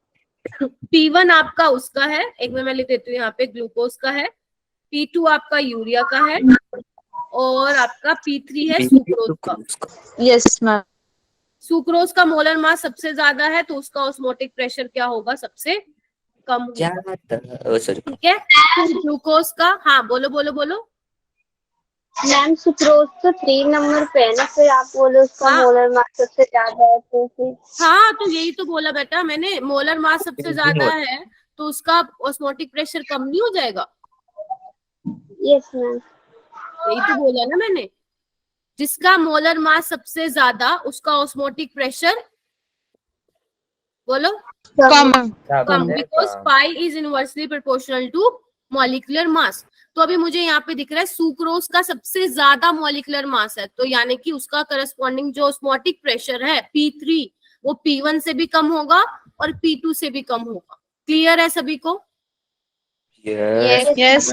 है। P1 आपका उसका है, एक में मैं लिख देती हूँ यहाँ पे, ग्लूकोज का है। P2 आपका यूरिया का है, और आपका P3 है सुक्रोज का। Yes ma'am. सुक्रोज का मोलर मास सबसे ज्यादा है, तो उसका ऑस्मोटिक प्रेशर क्या होगा? सबसे कम होगा। सॉरी। ठीक है, फिर ग्लूकोज का, हाँ बोलो बोलो बोलो। मैम सुक्रोज तो 3 नंबर पे है ना, फिर आप बोलो उसका हाँ मोलर मास सबसे ज्यादा है तो फिर। हाँ, तो यही तो बोला बेटा मैंने, मोलर मास सबसे ज्यादा है तो उसका ऑस्मोटिक प्रेशर कम नहीं हो जाएगा? Yes ma'am. यही तो बोला ना मैंने, जिसका मोलर मास सबसे ज्यादा उसका ऑस्मोटिक प्रेशर, बोलो, कम। कम, बिकॉज कम। Pi is inversely proportional to molecular mass. तो अभी मुझे यहाँ पे दिख रहा है सुक्रोज का सबसे ज्यादा मॉलिक्यूलर मास है, तो यानी कि उसका करस्पॉन्डिंग जो ऑस्मोटिक प्रेशर है P3, वो P1 से भी कम होगा और P2 से भी कम होगा। क्लियर है सभी को? यस।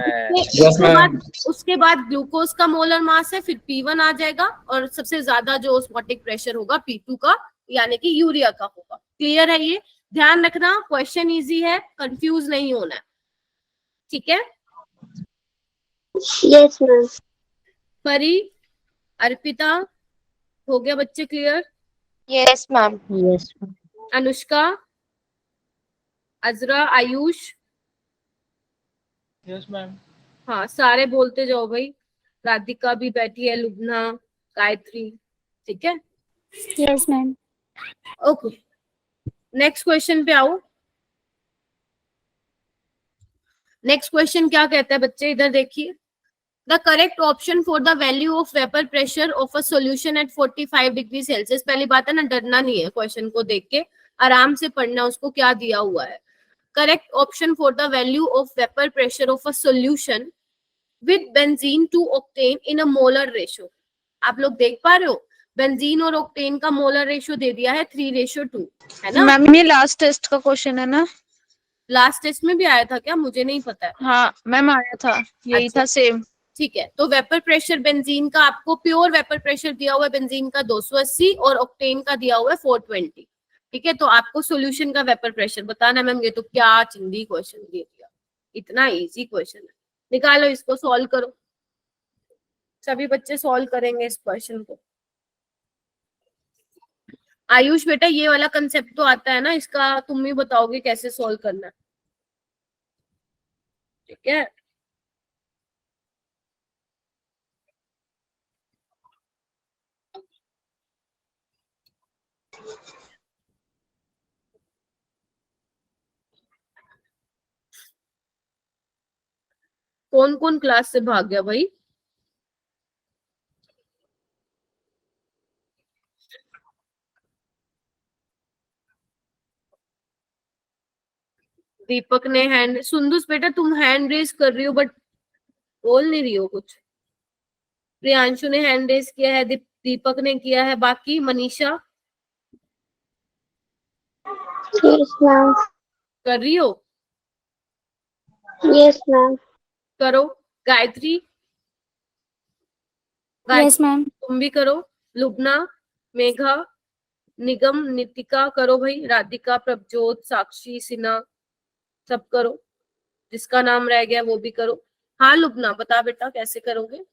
उसके बाद ग्लूकोज का मोलर मास है, फिर P1 आ जाएगा, और सबसे ज्यादा जो ऑस्मोटिक प्रेशर होगा P2 का, यानी कि यूरिया का होगा। क्लियर है ये? ध्यान रखना, क्वेश्चन इजी है, कंफ्यूज नहीं होना है, ठीक है? Yes ma'am. परी, अर्पिता, हो गया बच्चे clear? Yes ma'am. Yes. Anushka, Azra, Ayush, yes ma'am. हाँ सारे बोलते जाओ भाई। राधिका भी बैठी है, लुबना, गायत्री, ठीक है? Yes ma'am. Okay, next question पे आओ। नेक्स्ट क्वेश्चन क्या कहता है बच्चे, इधर देखिए। The correct option for the value of vapour pressure of a solution at 45 degree Celsius. पहली बात है ना, डरना नहीं है, क्वेश्चन को देख के आराम से पढ़ना उसको क्या दिया हुआ है। Correct option for the value of vapour pressure of a solution with benzene to octane in a molar ratio. आप लोग देख पा रहे हो, बेंजीन और ऑक्टेन का मोलर रेशो दे दिया है 3:2, है ना? मैम ये लास्ट टेस्ट का क्वेश्चन है ना? लास्ट टेस्ट में भी आया था क्या? मुझे नहीं पता है। हाँ मैम आया था, यही अच्छा, था सेम। ठीक है। तो वेपर प्रेशर बेंजीन का, आपको प्योर वेपर प्रेशर दिया हुआ है बेंजीन का 280 और ऑक्टेन का दिया हुआ है 420। ठीक है, तो आपको सॉल्यूशन का वेपर प्रेशर बताना। मैम ये तो क्या चिंदी क्वेश्चन दे दिया, इतना इजी क्वेश्चन है। निकालो इसको, सॉल्व करो। सभी बच्चे सॉल्व करेंगे इस क्वेश्चन को। आयुष बेटा, ये वाला कंसेप्ट तो आता है ना, इसका तुम ही बताओगे कैसे सॉल्व करना है, ठीक है? कौन कौन क्लास से भाग गया भाई? दीपक ने हैंड, सुंदुस बेटा तुम हैंड रेज कर रही हो बट बोल नहीं रही हो कुछ। प्रियांशु ने हैंड रेज किया है, दीपक ने किया है, बाकी मनीषा यस मैम। कर रही हो? Yes ma'am. करो। Gayatri yes ma'am. तुम भी करो। लुबना, मेघा, निगम, नितिका करो भाई, राधिका, प्रभजोत, साक्षी, सिन्हा सब करो, जिसका नाम रह गया वो भी करो। हाँ लुबना बता बेटा कैसे करोगे,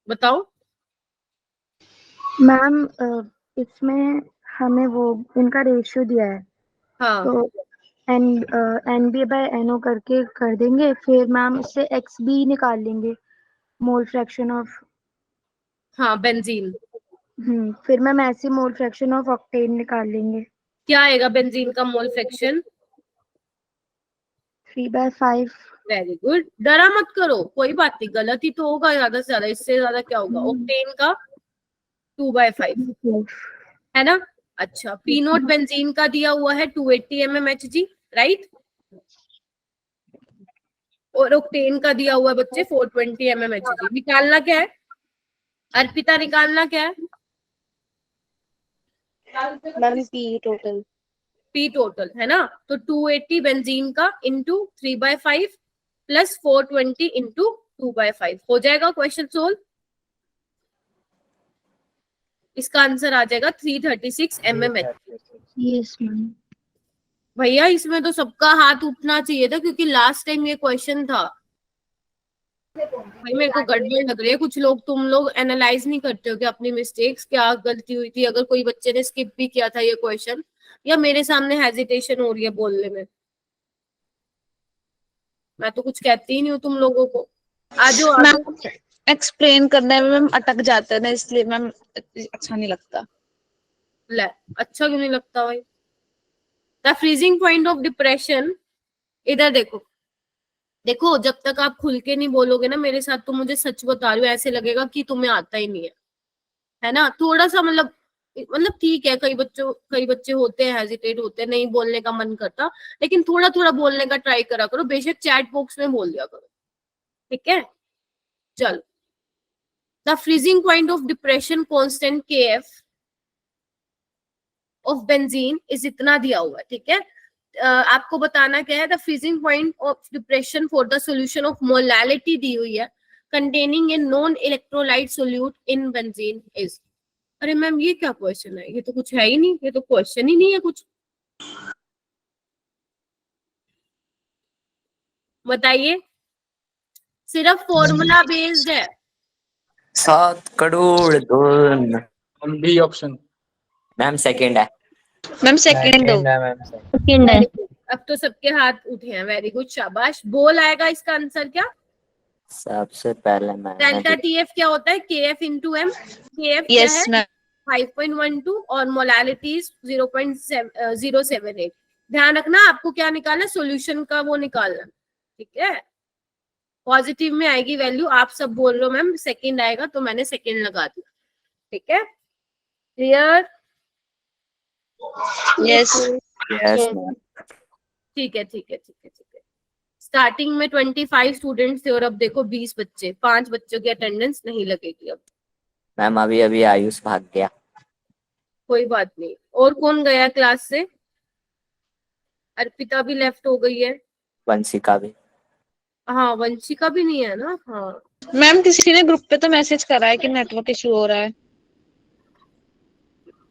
बताओ। मैम इसमें हमें वो इनका रेशियो दिया है, हाँ तो N B by N O करके कर देंगे, फिर मैम इससे एक्स बी निकाल लेंगे, मोल फ्रैक्शन ऑफ। हाँ बेंजीन। फिर मैम ऐसे मोल फ्रैक्शन ऑफ ऑक्टेन निकाल लेंगे। क्या आएगा बेंजीन का मोल फ्रैक्शन? 3/5। वेरी गुड, डरा मत करो, कोई बात नहीं, गलत ही तो होगा ज्यादा से ज्यादा, इससे ज्यादा क्या होगा। ऑक्टेन का 2/5 है ना। अच्छा, पी नोट बेंजीन का दिया हुआ है 280 mmHg, राइट। और ऑक्टेन का दिया हुआ है बच्चे 420 mmHg। निकालना क्या है अर्पिता, निकालना क्या है? Ma'am P total. P total है ना, तो 280 बेंजीन का इंटू 3/5 प्लस 420 इंटू 2/5 हो जाएगा क्वेश्चन सोल्व। इसका आंसर आ जाएगा 336 mmHg। Yes ma'am. भैया इसमें तो सबका हाथ उठना चाहिए था, क्योंकि लास्ट टाइम ये क्वेश्चन था। भाई मेरे को गड़बड़ लग रही है, कुछ लोग, तुम लोग एनालाइज नहीं करते हो कि अपनी मिस्टेक्स क्या गलती हुई थी, अगर कोई बच्चे ने स्किप भी किया था ये क्वेश्चन, या मेरे सामने हेजिटेशन हो रही है बोलने में। मैं तो कुछ कहती ही नहीं हूँ तुम लोगों को। आजो आजो। एक्सप्लेन करने में मैम अटक जाते हैं ना, इसलिए मैम अच्छा नहीं लगता। ले, अच्छा क्यों नहीं लगता भाई? The freezing point of depression, इधर देखो, देखो जब तक आप खुल के नहीं बोलोगे ना मेरे साथ, तो मुझे सच बता रही हूँ ऐसे लगेगा कि तुम्हें आता ही नहीं है ना। थोड़ा सा मतलब ठीक है, कई बच्चे होते हैं, हेजिटेट होते हैं, नहीं बोलने का मन करता, लेकिन थोड़ा थोड़ा बोलने का ट्राई करा करो, बेशक चैट बॉक्स में बोल दिया करो, ठीक है। चलो, the freezing point of depression constant KF of benzene is इतना दिया हुआ है, ठीक है। आपको बताना क्या है, the freezing point of depression for the solution of molality दी हुई है containing a non electrolyte solute in benzene is. अरे मैम ये क्या क्वेश्चन है, ये तो कुछ है ही नहीं, ये तो क्वेश्चन ही नहीं है कुछ। बताइए, सिर्फ फॉर्मूला बेस्ड है। 7 करोड़ धन। B option. मैम सेकंड है। मैम सेकंड दो। सेकंड है। अब तो सबके हाथ उठे हैं, वेरी गुड, शाबाश। बोल आएगा इसका आंसर क्या? सबसे पहले मैंने डेल्टा TF क्या होता है? KF into M। KF क्या यस है? मैम। 5.12 और मोलैलिटी 0.078। ध्यान रखना आपको क्या निकालना, सॉल्यूशन का वो निकालना, ठीक है। पॉजिटिव में आएगी वैल्यू, आप सब बोल रहे हो मैम सेकंड आएगा, तो मैंने सेकंड लगा दिया, ठीक है। क्लियर? यस। Yes ma'am. ठीक है, ठीक है, ठीक है, ठीक है। स्टार्टिंग में 25 स्टूडेंट्स थे और अब देखो 20 बच्चे, 5 बच्चों की अटेंडेंस नहीं लगेगी अब। मैम अभी अभी आयुष भाग गया। कोई बात नहीं। और कौन गया क्लास से? अर्पिता भी लेफ्ट हो गई है। वंशिका भी। हाँ वंशिका भी नहीं है ना। हाँ मैम किसी ने ग्रुप पे तो मैसेज करा है कि नेटवर्क इशू हो रहा है।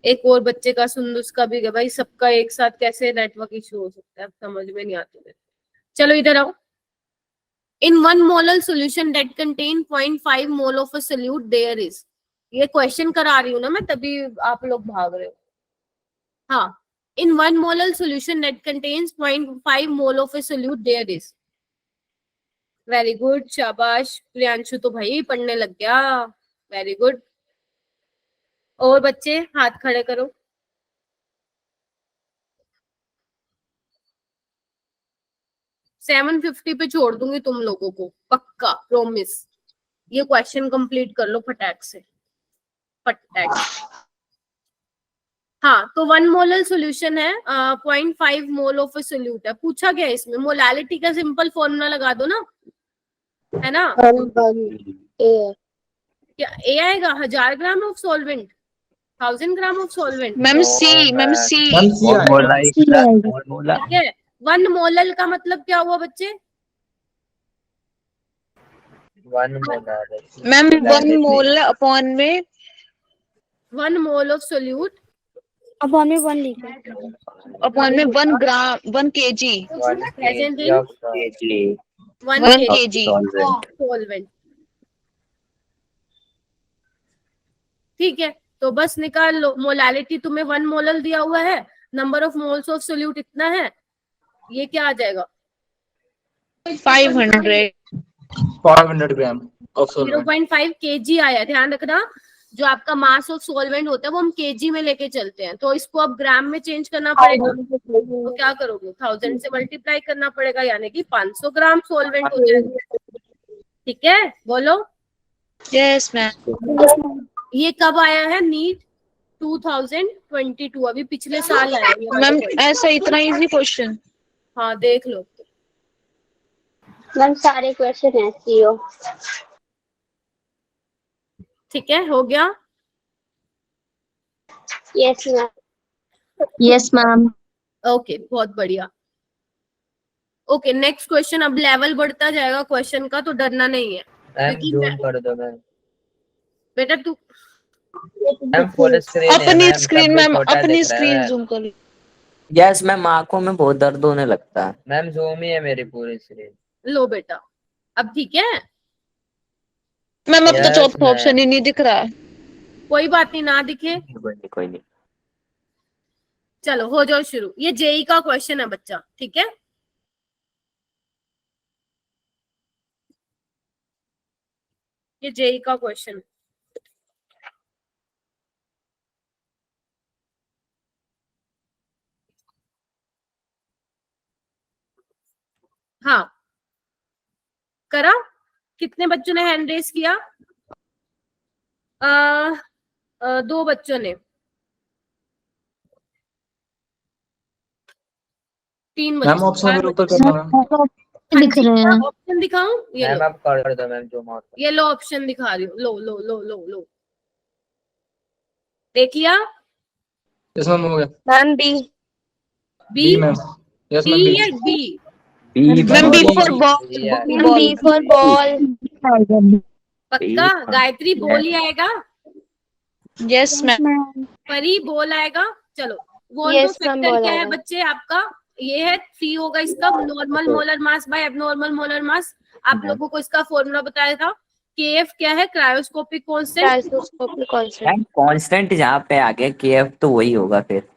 एक और बच्चे का, सुंदुस का भी गया। भाई सबका एक साथ कैसे नेटवर्क इशू हो सकता है, समझ में नहीं आती है। चलो इधर आओ। In 1 molar solution that contain 0.5 mole of a solute there is. ये क्वेश्चन करा रही हूँ ना मैं, तभी आप लोग भाग रहे हो। हाँ, इन 1 molar solution that contains 0.5 mole of a solute there is। Very good, शाबाश। प्रियांशु तो भाई पढ़ने लग गया, वेरी गुड। और बच्चे हाथ खड़े करो। सेवन 750 पे छोड़ दूंगी तुम लोगों को, पक्का प्रॉमिस। ये क्वेश्चन कंप्लीट कर लो फटाक से, फटाक। हाँ तो तो 1 मोलर सोल्यूशन है 0.5 मोल ऑफ अ सोल्यूट है। पूछा गया है इसमें, मोलालिटी का सिंपल फॉर्मूला लगा दो ना, है ना। क्या ए आएगा? 1000 gram of solvent, 1000 gram of solvent, ma'am No, C, ma'am ma'am. C. कौन बोल रहा है इस क्लास? कौन बोला? ठीक है। 1 मोलल का मतलब क्या हुआ बच्चे? 1 मोलर। मैम 1 मोल अपॉन में 1 मोल ऑफ सोल्यूट अपॉन में 1 लीटर। अपॉन में 1 ग्राम 1 kg 1 present kg in of salt. 1 1 kg kg solvent. Solvent. ठीक है, तो बस निकाल लो। मोलालिटी तुम्हें 1 मोलल दिया हुआ है, number of moles of solute इतना है, ये क्या आ जाएगा? 500 500 ग्राम ऑफ सॉल्वेंट। 0.5 kg आया। ध्यान रखना, जो आपका मास ऑफ सॉल्वेंट होता है वो हम केजी में लेके चलते हैं, तो इसको अब ग्राम में चेंज करना पड़ेगा। तो क्या करोगे? 1000 से मल्टीप्लाई करना पड़ेगा, यानी कि 500 ग्राम सॉल्वेंट हो जाएगा। ठीक है, बोलो। Yes ma'am. ये कब आया है? नीट 2022, अभी पिछले साल आया ये वाला मैम question। ऐसा इतना इजी क्वेश्चन? हाँ देख लो। मैम सारे क्वेश्चन ऐसे ही हो। ठीक है, हो गया। Yes ma'am. Yes ma'am. Okay, बहुत बढ़िया। Okay, next question. अब लेवल बढ़ता जाएगा क्वेश्चन का, तो डरना नहीं है। मैम लेकिन जूम कर दो मैम। बेटा तू मैम फुल स्क्रीन है अपनी मैम, स्क्रीन तब भी मैम, छोटा अपनी दिख रहा स्क्रीन है जूम कर लो। यस मैम, आंखों में बहुत दर्द होने लगता है। मैम जूम ही है मेरी पूरी स्क्रीन। लो बेटा, अब ठीक है। मैम अब तो Yes, चौथा मैम। ऑप्शन ही नहीं दिख रहा है। कोई बात नहीं, ना दिखे। कोई नहीं, कोई नहीं। चलो हो जाओ शुरू। ये जेई का क्वेश्चन है बच्चा, ठीक है। ये जेई का क्वेश्चन। हाँ, करा? कितने बच्चों ने हैंड रेस किया? 2 बच्चों ने, 3 मैम बच्चों। ऑप्शन मेरे ऊपर करना मैम। दिख रहे हैं। ऑप्शन दिखाऊं? ये मैम लो, आप कर दो मैम जूम आउट। ये लो ऑप्शन दिखा रही हूँ। लो लो लो लो लो, देख लिया? यस मैम हो गया। Ma'am B. B? B ma'am. Yes ma'am D B. या D? Ma'am B for ball. Ma'am B for ball. पक्का? गायत्री बोल ही आएगा? Yes ma'am. परी बोल आएगा? चलो, वॉन Yes, ma'am, फैक्टर बोल क्या है आएगा। बच्चे आपका? ये है 3 होगा इसका, normal molar mass by abnormal molar mass. आप लोगों को इसका फॉर्मूला बताया था। केएफ क्या है? Cryoscopic constant. Cryoscopic constant. Constant जहाँ पे आ गया केएफ तो वही होगा फिर।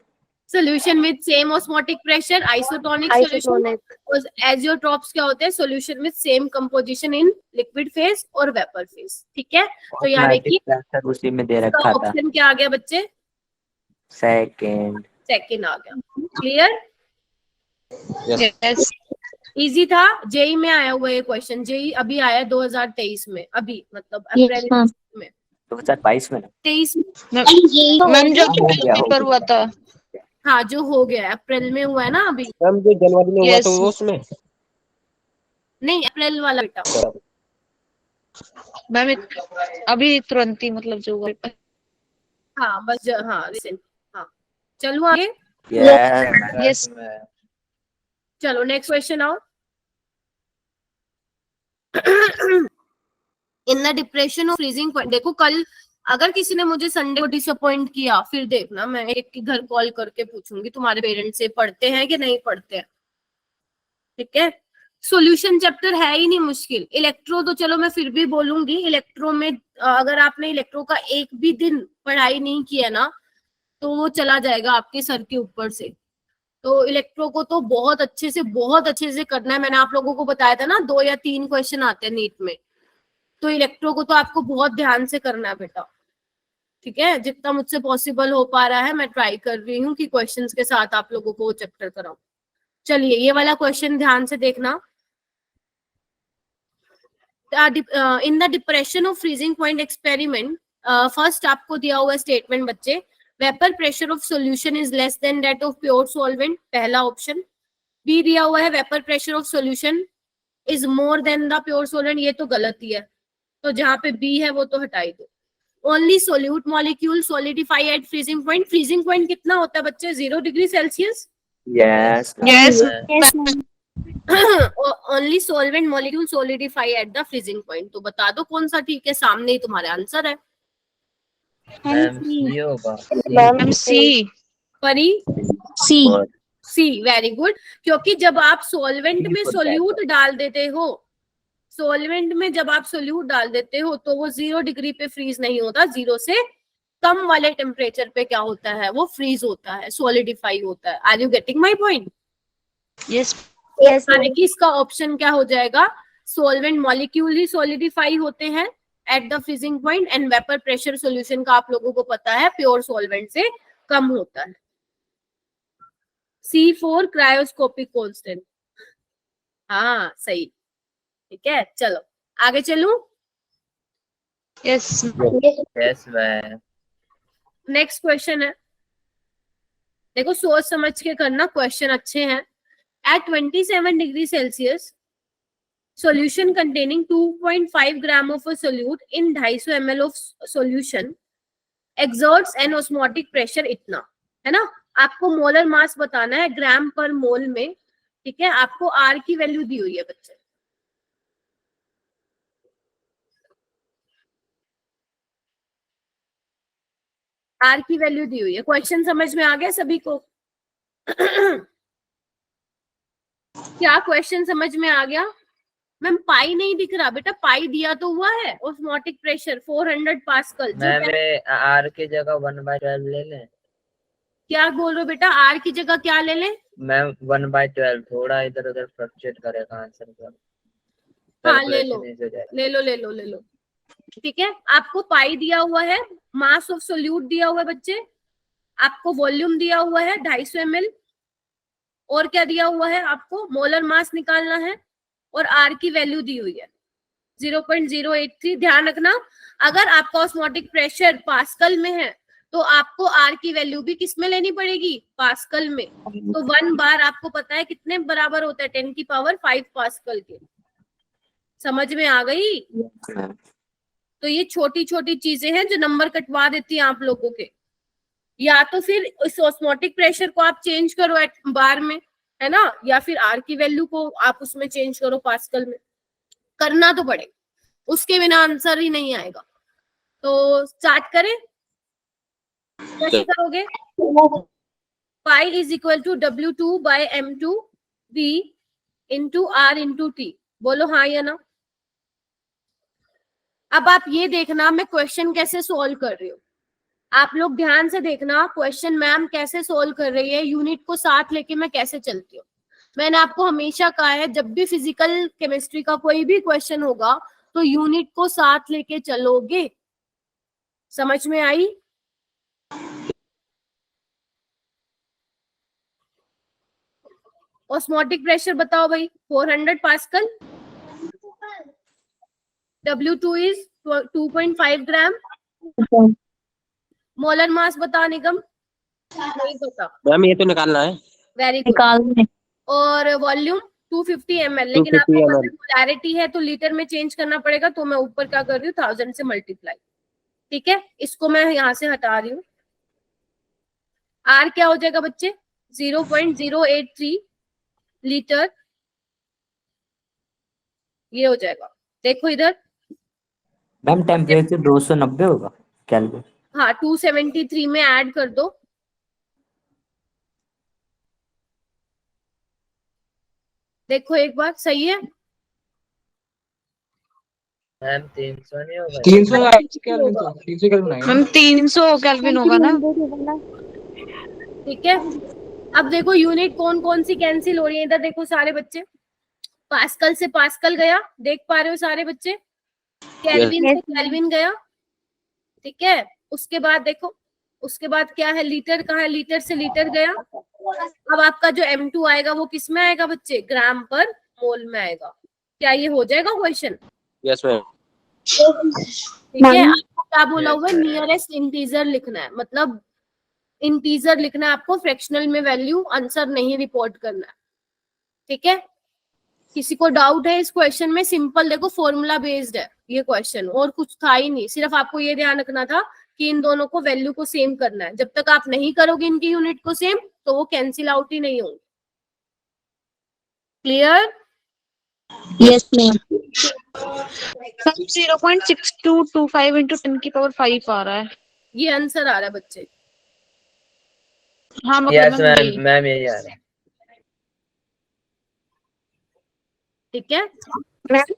Solution with same osmotic pressure, isotonic solution. Isotonic. Azeotropes क्या होते हैं? Solution with same composition in liquid phase और वेपर फेज। ठीक है, तो यानी कि प्रेशर उसी में दे इसका रखा था। ऑप्शन क्या आ गया बच्चे? सेकंड। सेकंड आ गया। क्लियर? यस। इजी था। जेई में आया हुआ ये क्वेश्चन। जेई अभी आया 2023 में, अभी मतलब Yes, अप्रैल ma'am. में, 2022 में। 23 में। मैम जो हो गया, हो पेपर हुआ था। हाँ, जो हो गया है, अप्रैल में हुआ है ना अभी। मैम जो जनवरी में हुआ Yes. था वो उसमें। नहीं, अप्रैल वाला बेटा। मैम अभी तुरंत ही मतलब जो हुआ पेपर। हाँ बस हाँ रिसेंट। हाँ, चलो आगे। Yes. चलो नेक्स्ट क्वेश्चन आओ। In the depression of freezing point. देखो, कल अगर किसी ने मुझे संडे को डिसअपॉइंट किया, फिर देखना मैं एक के घर कॉल करके पूछूंगी तुम्हारे पेरेंट्स से पढ़ते हैं कि नहीं पढ़ते हैं। ठीक है, सॉल्यूशन चैप्टर है ही नहीं मुश्किल। इलेक्ट्रो तो चलो मैं फिर भी बोलूंगी। इलेक्ट्रो में अगर आपने इलेक्ट्रो का एक भी दिन पढ़ाई नहीं किया ना, तो वो चला जाएगा आपके सर के ऊपर से। तो इलेक्ट्रो को तो बहुत अच्छे से करना है। मैंने आप लोगों को बताया था ना, 2 या 3 क्वेश्चन आते हैं नीट में। तो इलेक्ट्रो को तो आपको बहुत ध्यान से करना है बेटा। ठीक है, जितना मुझसे पॉसिबल हो पा रहा है मैं ट्राई कर रही हूँ कि क्वेश्चंस के साथ आप लोगों को चैप्टर कराऊं। चलिए, ये वाला क्वेश्चन ध्यान से देखना। In the depression of freezing point experiment, first आपको दिया हुआ स्टेटमेंट बच्चे, vapour pressure of solution is less than that of pure solvent, पहला ऑप्शन। बी दिया हुआ है vapour pressure of solution is more than the pure solvent, ये तो गलत ही है, तो जहां पे बी है वो तो हटा ही दो। Only solute molecule solidify at freezing point, freezing point कितना होता है बच्चे, 0 degree Celsius. Yes yes yes ma'am. Only solvent molecule solidify at the freezing point, तो बता दो कौन सा ठीक है, सामने ही तुम्हारे आंसर है। मैम सी होगा। मैम सी। परी सी। सी, वेरी गुड, क्योंकि जब आप सॉल्वेंट में for सोल्यूट डाल देते हो, सॉल्वेंट में जब आप सोल्यूट डाल देते हो तो वो 0 डिग्री पे फ्रीज नहीं होता, 0 से कम वाले टेम्परेचर पे क्या होता है, वो फ्रीज होता है, सॉलिडिफाई होता है। Are you getting my point? Yes yes यानी कि इसका ऑप्शन क्या हो जाएगा, सॉल्वेंट मॉलिक्यूल ही सॉलिडिफाई होते हैं eight the freezing point, and vapour pressure solution का आप लोगों को पता है प्योर सॉल्वेंट से कम होता है। C4 क्रायोस्कोपिक कांस्टेंट, हाँ सही, ठीक है। चलो आगे चलूं, yes yes ma'am. Next question है, देखो सोच समझ के करना, क्वेश्चन अच्छे हैं। At 27 degree Celsius solution containing 2.5 gram of a solute in 250 ml of solution exerts an osmotic pressure इतना, है ना। आपको मोलर मास बताना है ग्राम पर मोल में, ठीक है। आपको आर की वैल्यू दी हुई है बच्चे, आर की वैल्यू दी हुई है। क्वेश्चन समझ में आ गया सभी को? क्या क्वेश्चन समझ में आ गया? मैम पाई नहीं दिख रहा बेटा, पाई दिया तो हुआ है, osmotic pressure 400 pascal. Ma'am R की जगह 1/12 ले लें। क्या बोल रहे हो बेटा, आर की जगह क्या ले लें? मैम 1/12, थोड़ा इधर उधर फ्लक्चुएट करेगा आंसर का। हाँ ले लो ले लो ले लो ले लो, ठीक है। आपको पाई दिया हुआ है, मास ऑफ सोल्यूट दिया हुआ है बच्चे, आपको वॉल्यूम दिया हुआ है 250 ml, और क्या दिया हुआ है आपको, मोलर मास निकालना है, और आर की वैल्यू दी हुई है 0.083। ध्यान रखना, अगर आपका ऑस्मोटिक प्रेशर पास्कल में है तो आपको आर की वैल्यू भी किस में लेनी पड़ेगी, पास्कल में। तो 1 बार आपको पता है कितने बराबर होता है, 10 की पावर 5 पास्कल के। समझ में आ गई? तो ये छोटी छोटी चीजें हैं जो नंबर कटवा देती हैं आप लोगों के। या तो फिर इस ऑस्मोटिक प्रेशर को आप चेंज करो एट बार में, है ना, या फिर आर की वैल्यू को आप उसमें चेंज करो पास्कल में, करना तो पड़ेगा, उसके बिना आंसर ही नहीं आएगा। तो स्टार्ट करें, कैसे करोगे? Pi is equal to W2/M2V into R into T, बोलो हाँ या ना। अब आप ये देखना मैं क्वेश्चन कैसे सोल्व कर रही हूँ, आप लोग ध्यान से देखना क्वेश्चन मैम कैसे सोल्व कर रही है, यूनिट को साथ लेके मैं कैसे चलती हूँ। मैंने आपको हमेशा कहा है जब भी फिजिकल केमिस्ट्री का कोई भी क्वेश्चन होगा तो यूनिट को साथ लेके चलोगे। समझ में आई? ऑस्मोटिक प्रेशर बताओ भाई, 400 pascal, W2 is 2.5 gram, molar mass बता निगम, नहीं पता मैम ये तो निकालना है। Very good. निकाल और वॉल्यूम 250 ml, लेकिन आपको मोलैरिटी है तो लीटर में चेंज करना पड़ेगा, तो मैं ऊपर क्या कर रही हूँ 1000 से मल्टीप्लाई, ठीक है। इसको मैं यहाँ से हटा रही हूँ। आर क्या हो जाएगा बच्चे, 0.083 लीटर, ये हो जाएगा। देखो इधर, मैम टेम्परेचर 290 होगा केल्विन। हाँ 273 में ऐड कर दो, देखो एक बार सही है। मैम 300 नहीं होगा? 300 केल्विन, तो 300 केल्विन आएगा। मैम 300 केल्विन होगा ना, ठीक है। अब देखो यूनिट कौन कौन सी कैंसिल हो रही है, इधर देखो सारे बच्चे, पास्कल से पास्कल गया, देख पा रहे हो सारे बच्चे, केल्विन से केल्विन गया, ठीक है। उसके बाद देखो, उसके बाद क्या है, लीटर कहाँ है, लीटर से लीटर गया। अब आपका जो M2 आएगा वो किस में आएगा बच्चे, ग्राम पर मोल में आएगा। क्या ये हो जाएगा क्वेश्चन? Yes ma'am. ठीक है। आपको क्या बोला हुआ है, नियरेस्ट इंटीजर लिखना है, मतलब इंटीजर लिखना है आपको, फ्रैक्शनल में वैल्यू, आंसर नहीं रिपोर्ट करना है, ठीक है। किसी को डाउट है इस क्वेश्चन में? सिंपल देखो, फॉर्मूला बेस्ड है ये क्वेश्चन, और कुछ था ही नहीं, सिर्फ आपको ये ध्यान रखना था कि इन दोनों को वैल्यू को सेम करना है। जब तक आप नहीं करोगे इनकी यूनिट को सेम, तो वो कैंसिल आउट ही नहीं होंगे। क्लियर? Yes ma'am. 0.6225 into 10 की पावर 5 आ रहा है। ये आंसर आ रहा है बच्चे। हाँ यस मतलब मैम, यही। मैम यही आ रहा है। ठीक है, मैम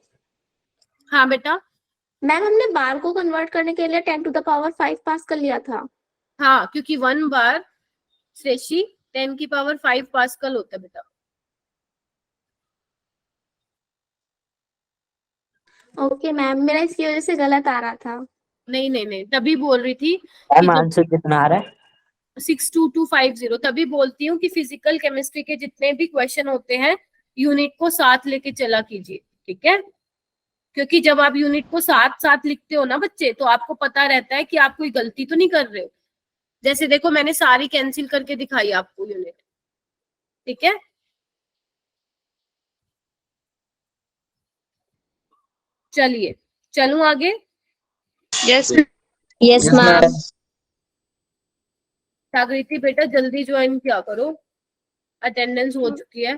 हाँ बेटा। मैम हमने बार को कन्वर्ट करने के लिए 10 to the power 5 पास कर लिया था। हाँ, क्योंकि 1 बार श्रेषी 10 की पावर 5 पास्कल होता है बेटा। ओके मैम, मेरा इसकी वजह से गलत आ रहा था। नहीं नहीं नहीं, तभी बोल रही थी मैम आंसर कितना आ रहा है? 62250। तभी बोलती हूँ कि फिजिकल केमिस्ट्री के जितने भी क्वेश्चन होते हैं, यूनिट को साथ लेके चला कीजिए, ठीक है। क्योंकि जब आप यूनिट को साथ साथ लिखते हो ना बच्चे, तो आपको पता रहता है कि आप कोई गलती तो नहीं कर रहे हो। जैसे देखो, मैंने सारी कैंसिल करके दिखाई आपको यूनिट, ठीक है। चलिए, चलूं आगे। Yes yes ma'am. जागृति बेटा जल्दी ज्वाइन किया करो, अटेंडेंस हो चुकी है।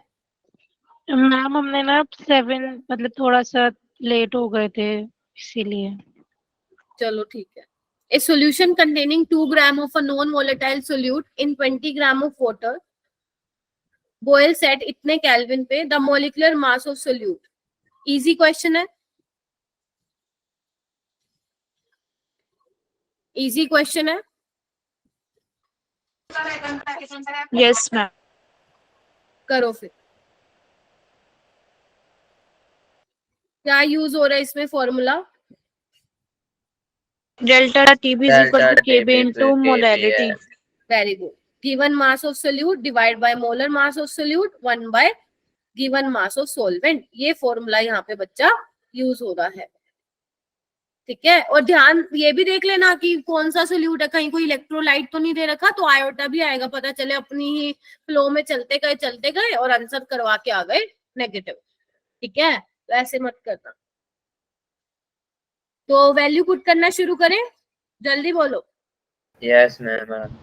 मैम हमने ना 7 मतलब थोड़ा सा लेट हो गए थे इसीलिए। चलो ठीक है। A solution containing 2 gram of a non-volatile solute in 20 gram of water boil set इतने केल्विन पे, the molecular mass of solute। Easy question है, इजी क्वेश्चन है। Yes ma'am. करो फिर। क्या यूज हो रहा है इसमें formula? Delta TB is equal to KB into molarity. Very good. Given mass of solute divide by molar mass of solute 1 by given mass of solvent. ये फॉर्मूला यहाँ पे बच्चा यूज हो रहा है, ठीक है। और ध्यान ये भी देख लेना कि कौन सा सोल्यूट है, कहीं कोई इलेक्ट्रोलाइट तो नहीं दे रखा, तो आयोटा भी आएगा, पता चले अपनी ही फ्लो में चलते गए और आंसर करवा के आ गए नेगेटिव, ठीक है। तो ऐसे मत करना। तो वैल्यू पुट करना शुरू करें, जल्दी बोलो। Yes ma'am.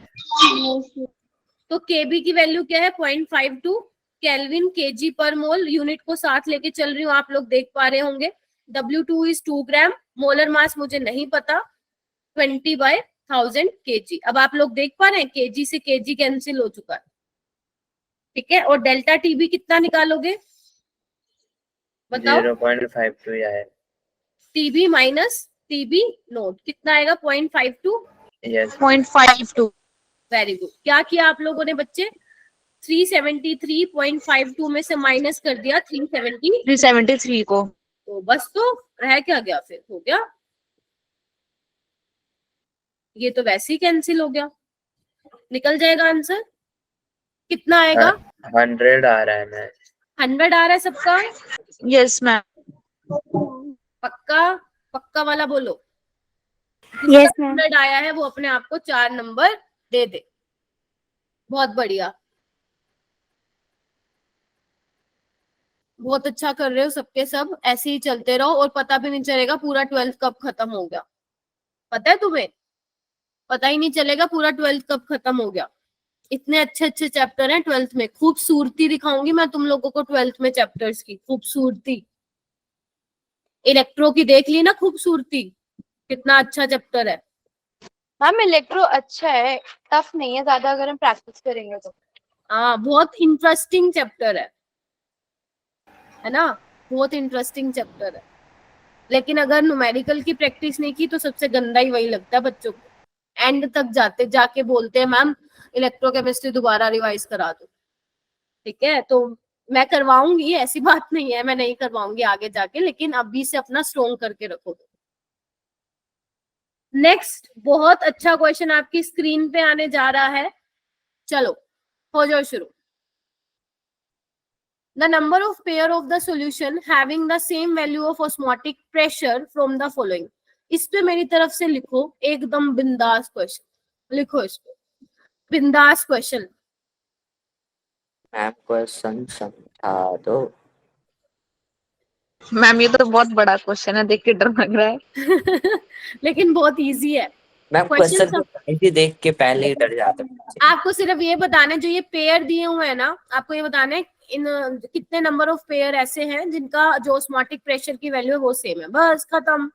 तो केबी की वैल्यू क्या है? 0.52 केल्विन केजी पर मोल। यूनिट को साथ लेके चल रही हूँ, आप लोग देख पा रहे होंगे। W2 is 2 gram. Molar mass मुझे नहीं पता, 20/1000 kg। अब आप लोग देख पा रहे हैं केजी से केजी कैंसिल हो चुका है, ठीक है। और डेल्टा टीबी कितना निकालोगे बताओ? 0.52 है। टीबी माइनस टीबी नोट कितना आएगा? 0.52। यस 0.52। Very good. क्या किया आप लोगों ने बच्चे? 373.52 में से माइनस कर दिया 373 को। तो बस, तो रह क्या गया फिर? हो गया, ये तो वैसे ही कैंसिल हो गया, निकल जाएगा आंसर। कितना आएगा? 100 आ रहा है मैम। 100 आ रहा है सबका? Yes ma'am. पक्का? पक्का वाला बोलो। Yes ma'am. 100 आया है वो अपने आप को 4 नंबर दे दे। बहुत बढ़िया, बहुत अच्छा कर रहे हो सबके सब। ऐसे ही चलते रहो और पता भी नहीं चलेगा पूरा 12th कब खत्म हो गया। पता है तुम्हें? पता ही नहीं चलेगा पूरा 12th कब खत्म हो गया। इतने अच्छे अच्छे चैप्टर हैं 12th में। खूबसूरती दिखाऊंगी मैं तुम लोगों को 12th में चैप्टर्स की खूबसूरती। इलेक्ट्रो की देख ली ना खूबसूरती, कितना अच्छा चैप्टर है। मैम इलेक्ट्रो अच्छा है, टफ नहीं है ज्यादा अगर हम प्रैक्टिस करेंगे तो। हाँ, बहुत इंटरेस्टिंग चैप्टर है ना, बहुत इंटरेस्टिंग चैप्टर है। लेकिन अगर न्यूमेरिकल की प्रैक्टिस नहीं की तो सबसे गंदा ही वही लगता है बच्चों को। एंड तक जाके बोलते हैं मैम इलेक्ट्रोकेमिस्ट्री दोबारा रिवाइज करा दो, ठीक है। तो मैं करवाऊंगी, ऐसी बात नहीं है मैं नहीं करवाऊंगी आगे जाके, लेकिन अभी से अपना स्ट्रॉन्ग करके रखो। नेक्स्ट बहुत अच्छा क्वेश्चन आपकी स्क्रीन पे आने जा रहा है, चलो हो जाओ शुरू। The number of pair of the solution having the same value of osmotic pressure from the following। इस पे मेरी तरफ से लिखो, एकदम बिंदास क्वेश्चन लिखो इसको। बिंदास क्वेश्चन। मैम क्वेश्चन समझा दो। मैम ये तो बहुत बड़ा क्वेश्चन है, देख के डर लग रहा है। लेकिन बहुत इजी है। मैम क्वेश्चन क्वेश्चन को ऐसे देख के पहले ही डर जाते हैं बच्चे। आपको सिर्फ ये बताना है, जो ये पेयर दिए हुए हैं ना, आपको ये बताना है इन कितने नंबर ऑफ पेयर ऐसे हैं जिनका जो ऑस्मोटिक प्रेशर की वैल्यू है वो सेम है। बस खत्म।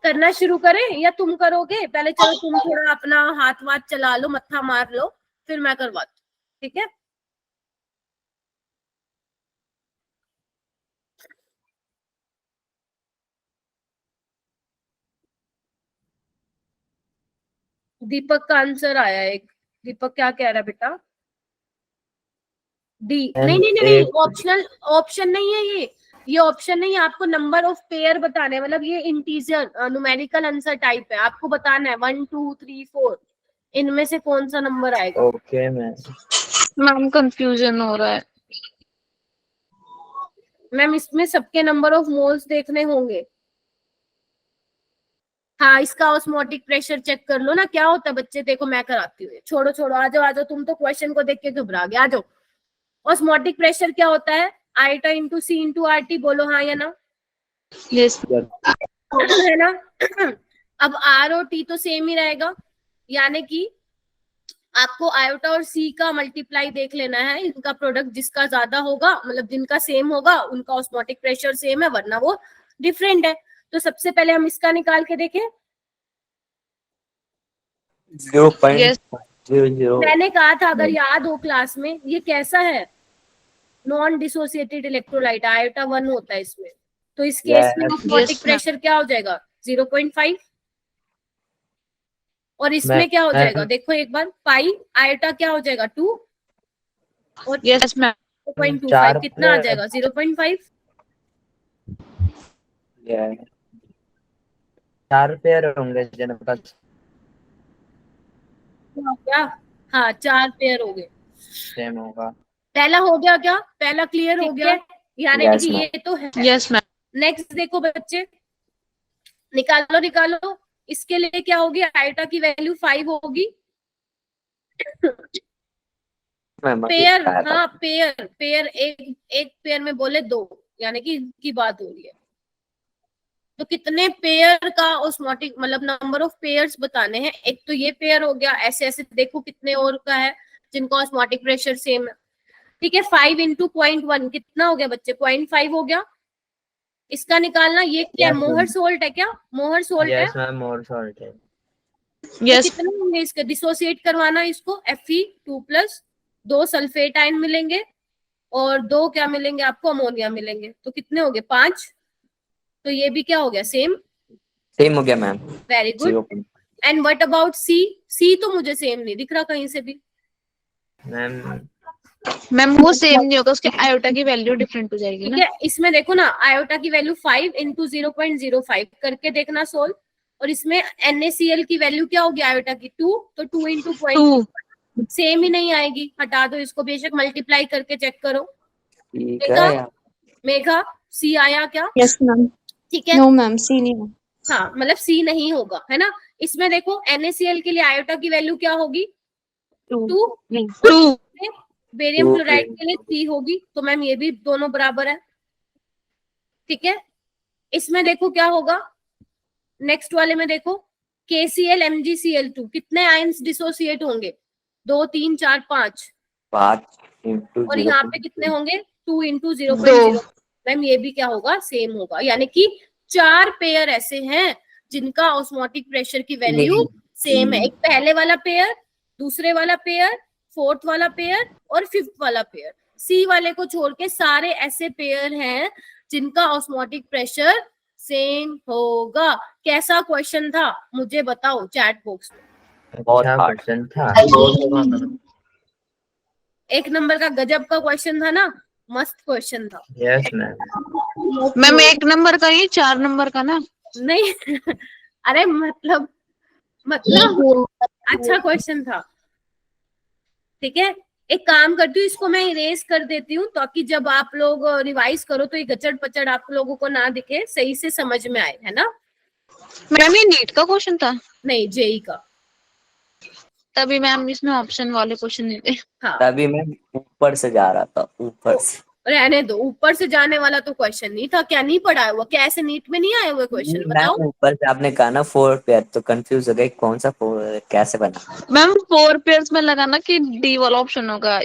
करना शुरू करें या तुम करोगे पहले? चलो तुम थोड़ा अपना हाथ वाथ चला लो, मत्था मार लो, फिर मैं करवाती हूँ, ठीक है? दीपक का आंसर आया एक। दीपक क्या कह रहा है बेटा? डी। नहीं नहीं नहीं नहीं, ऑप्शनल ऑप्शन नहीं है ये ऑप्शन नहीं है। आपको नंबर ऑफ पेयर बताने हैं, मतलब ये इंटीजर न्यूमेरिकल आंसर टाइप है। आपको बताना है 1 2 3 4 इनमें से कौन सा नंबर आएगा। Okay ma'am. मैम कंफ्यूजन हो रहा है। मैम इसमें सबके नंबर ऑफ मोल्स देखने होंगे। हाँ, इसका ऑस्मोटिक प्रेशर चेक कर लो ना, क्या होता है बच्चे। देखो मैं कराती हूँ, छोड़ो छोड़ो, आ जाओ आ जाओ, तुम तो क्वेश्चन को देख के घबरा गए, आ जाओ। ऑस्मोटिक प्रेशर क्या होता है? आईटा इंटू सी इंटू आर टी। बोलो हाँ या ना? यस है ना? अब आर और टी तो सेम ही रहेगा, यानी कि आपको आयोटा और सी का मल्टीप्लाई देख लेना है। इनका प्रोडक्ट जिसका ज्यादा होगा, मतलब जिनका सेम होगा, उनका ऑस्मोटिक प्रेशर सेम है, वरना वो डिफरेंट है। तो सबसे पहले हम इसका निकाल के देखें। 0.00। मैंने कहा था, अगर याद हो क्लास में, ये कैसा है? नॉन डिसोसिएटेड इलेक्ट्रोलाइट, आयोटा 1 होता है इसमें। तो इस केस में ऑस्मोटिक प्रेशर क्या हो जाएगा? 0.5। और इसमें क्या हो जाएगा? देखो एक बार, पाई आयोटा क्या हो जाएगा? 2 और यस मैम 0.25 कितना आ जाएगा? 0.5। 4 पेयर होंगे जिनका क्या? हाँ 4 पेयर हो गए। सेम होगा। पहला हो गया क्या? पहला क्लियर हो गया, यानी Yes, कि ma'am. ये तो है। यस मैम नेक्स्ट देखो बच्चे, निकालो निकालो। इसके लिए क्या होगी? आयोटा की वैल्यू 5 होगी। पेयर, हाँ पेयर पेयर, एक पेयर में बोले 2, यानी कि इनकी बात हो रही है। तो कितने पेयर का ऑस्मोटिक, मतलब नंबर ऑफ पेयर्स बताने हैं। एक तो ये पेयर हो गया, ऐसे ऐसे देखो कितने और का है जिनका ऑस्मोटिक प्रेशर सेम है। ठीक है, 5 इंटू 0.1 कितना हो गया बच्चे? 0.5 हो गया। इसका निकालना, ये क्या है? Yes, मोहर सोल्ट है क्या? मोहर सोल्ट है। यस मैम, मोर सॉल्ट है। तो यस कितने होंगे इसके? डिसोसिएट करवाना इसको, Fe2+ 2 सल्फेट आयन मिलेंगे और 2 क्या मिलेंगे आपको? अमोनिया मिलेंगे। तो कितने हो गए? 5। तो ये भी क्या हो गया? सेम हो गया ma'am. Very good. And what about C? C तो मुझे सेम नहीं दिख रहा कहीं से भी। मैम वो सेम नहीं होगा, उसके आयोटा की वैल्यू डिफरेंट हो जाएगी ठीक ना। है, इसमें देखो ना, आयोटा की वैल्यू 5 इंटू 0.05 करके देखना सोल्व। और इसमें NaCl की वैल्यू क्या होगी? आयोटा की 2, तो 2 इंटू 0.2 सेम ही नहीं आएगी, हटा दो इसको, बेशक मल्टीप्लाई करके चेक करो। ठीक है। मेघा सी आया क्या? Yes ma'am. ठीक है, नो मैम, सी नहीं। हाँ मतलब सी नहीं होगा, है ना? इसमें देखो NaCl के लिए आयोटा की वैल्यू क्या होगी? 2। बेरियम Two क्लोराइड के के लिए 3 होगी। तो मैम ये भी दोनों बराबर है। ठीक है, इसमें देखो क्या होगा, नेक्स्ट वाले में देखो, KCl MgCl2 कितने आयंस डिसोसिएट होंगे? 2 3 4 5। 5 इंटू और यहाँ पे कितने होंगे? 2 इंटू 0.0। मैम ये भी क्या होगा? सेम होगा, यानी कि 4 पेयर ऐसे हैं जिनका ऑस्मोटिक प्रेशर की वैल्यू सेम है। एक पहले वाला पेयर, दूसरे वाला पेयर, फोर्थ वाला पेयर और फिफ्थ वाला पेयर। सी वाले को छोड़ के सारे ऐसे पेयर हैं जिनका ऑस्मोटिक प्रेशर सेम होगा। कैसा क्वेश्चन था मुझे बताओ चैट बॉक्स में। अच्छा क्वेश्चन था। 1 नंबर का गजब का क्वेश्चन था ना, मस्त क्वेश्चन था। Yes ma'am. मैम 1 नंबर का ही 4 नंबर का ना? नहीं अरे मतलब अच्छा क्वेश्चन था। ठीक है, एक काम करती हूँ, इसको मैं इरेज कर देती हूँ ताकि जब आप लोग रिवाइज करो तो ये गचड़ पचड़ आप लोगों को ना दिखे, सही से समझ में आए, है ना? मैम ये नीट का क्वेश्चन था? नहीं, जेई का। तभी मैम इसमें ऑप्शन वाले क्वेश्चन नहीं थे। हाँ तभी मैं ऊपर से जा रहा था, ऊपर से। रहने दो, ऊपर से जाने वाला तो क्वेश्चन नहीं था। क्या नहीं पढ़ा हुआ? क्या ऐसे नीट में नहीं आए हुए क्वेश्चन? बताओ। मैम ऊपर से आपने कहा ना 4 पेयर, तो कंफ्यूज हो गई कौन सा 4 कैसे बना। मैम 4 पेयर्स में लगाना कि डी वाला ऑप्शन होगा।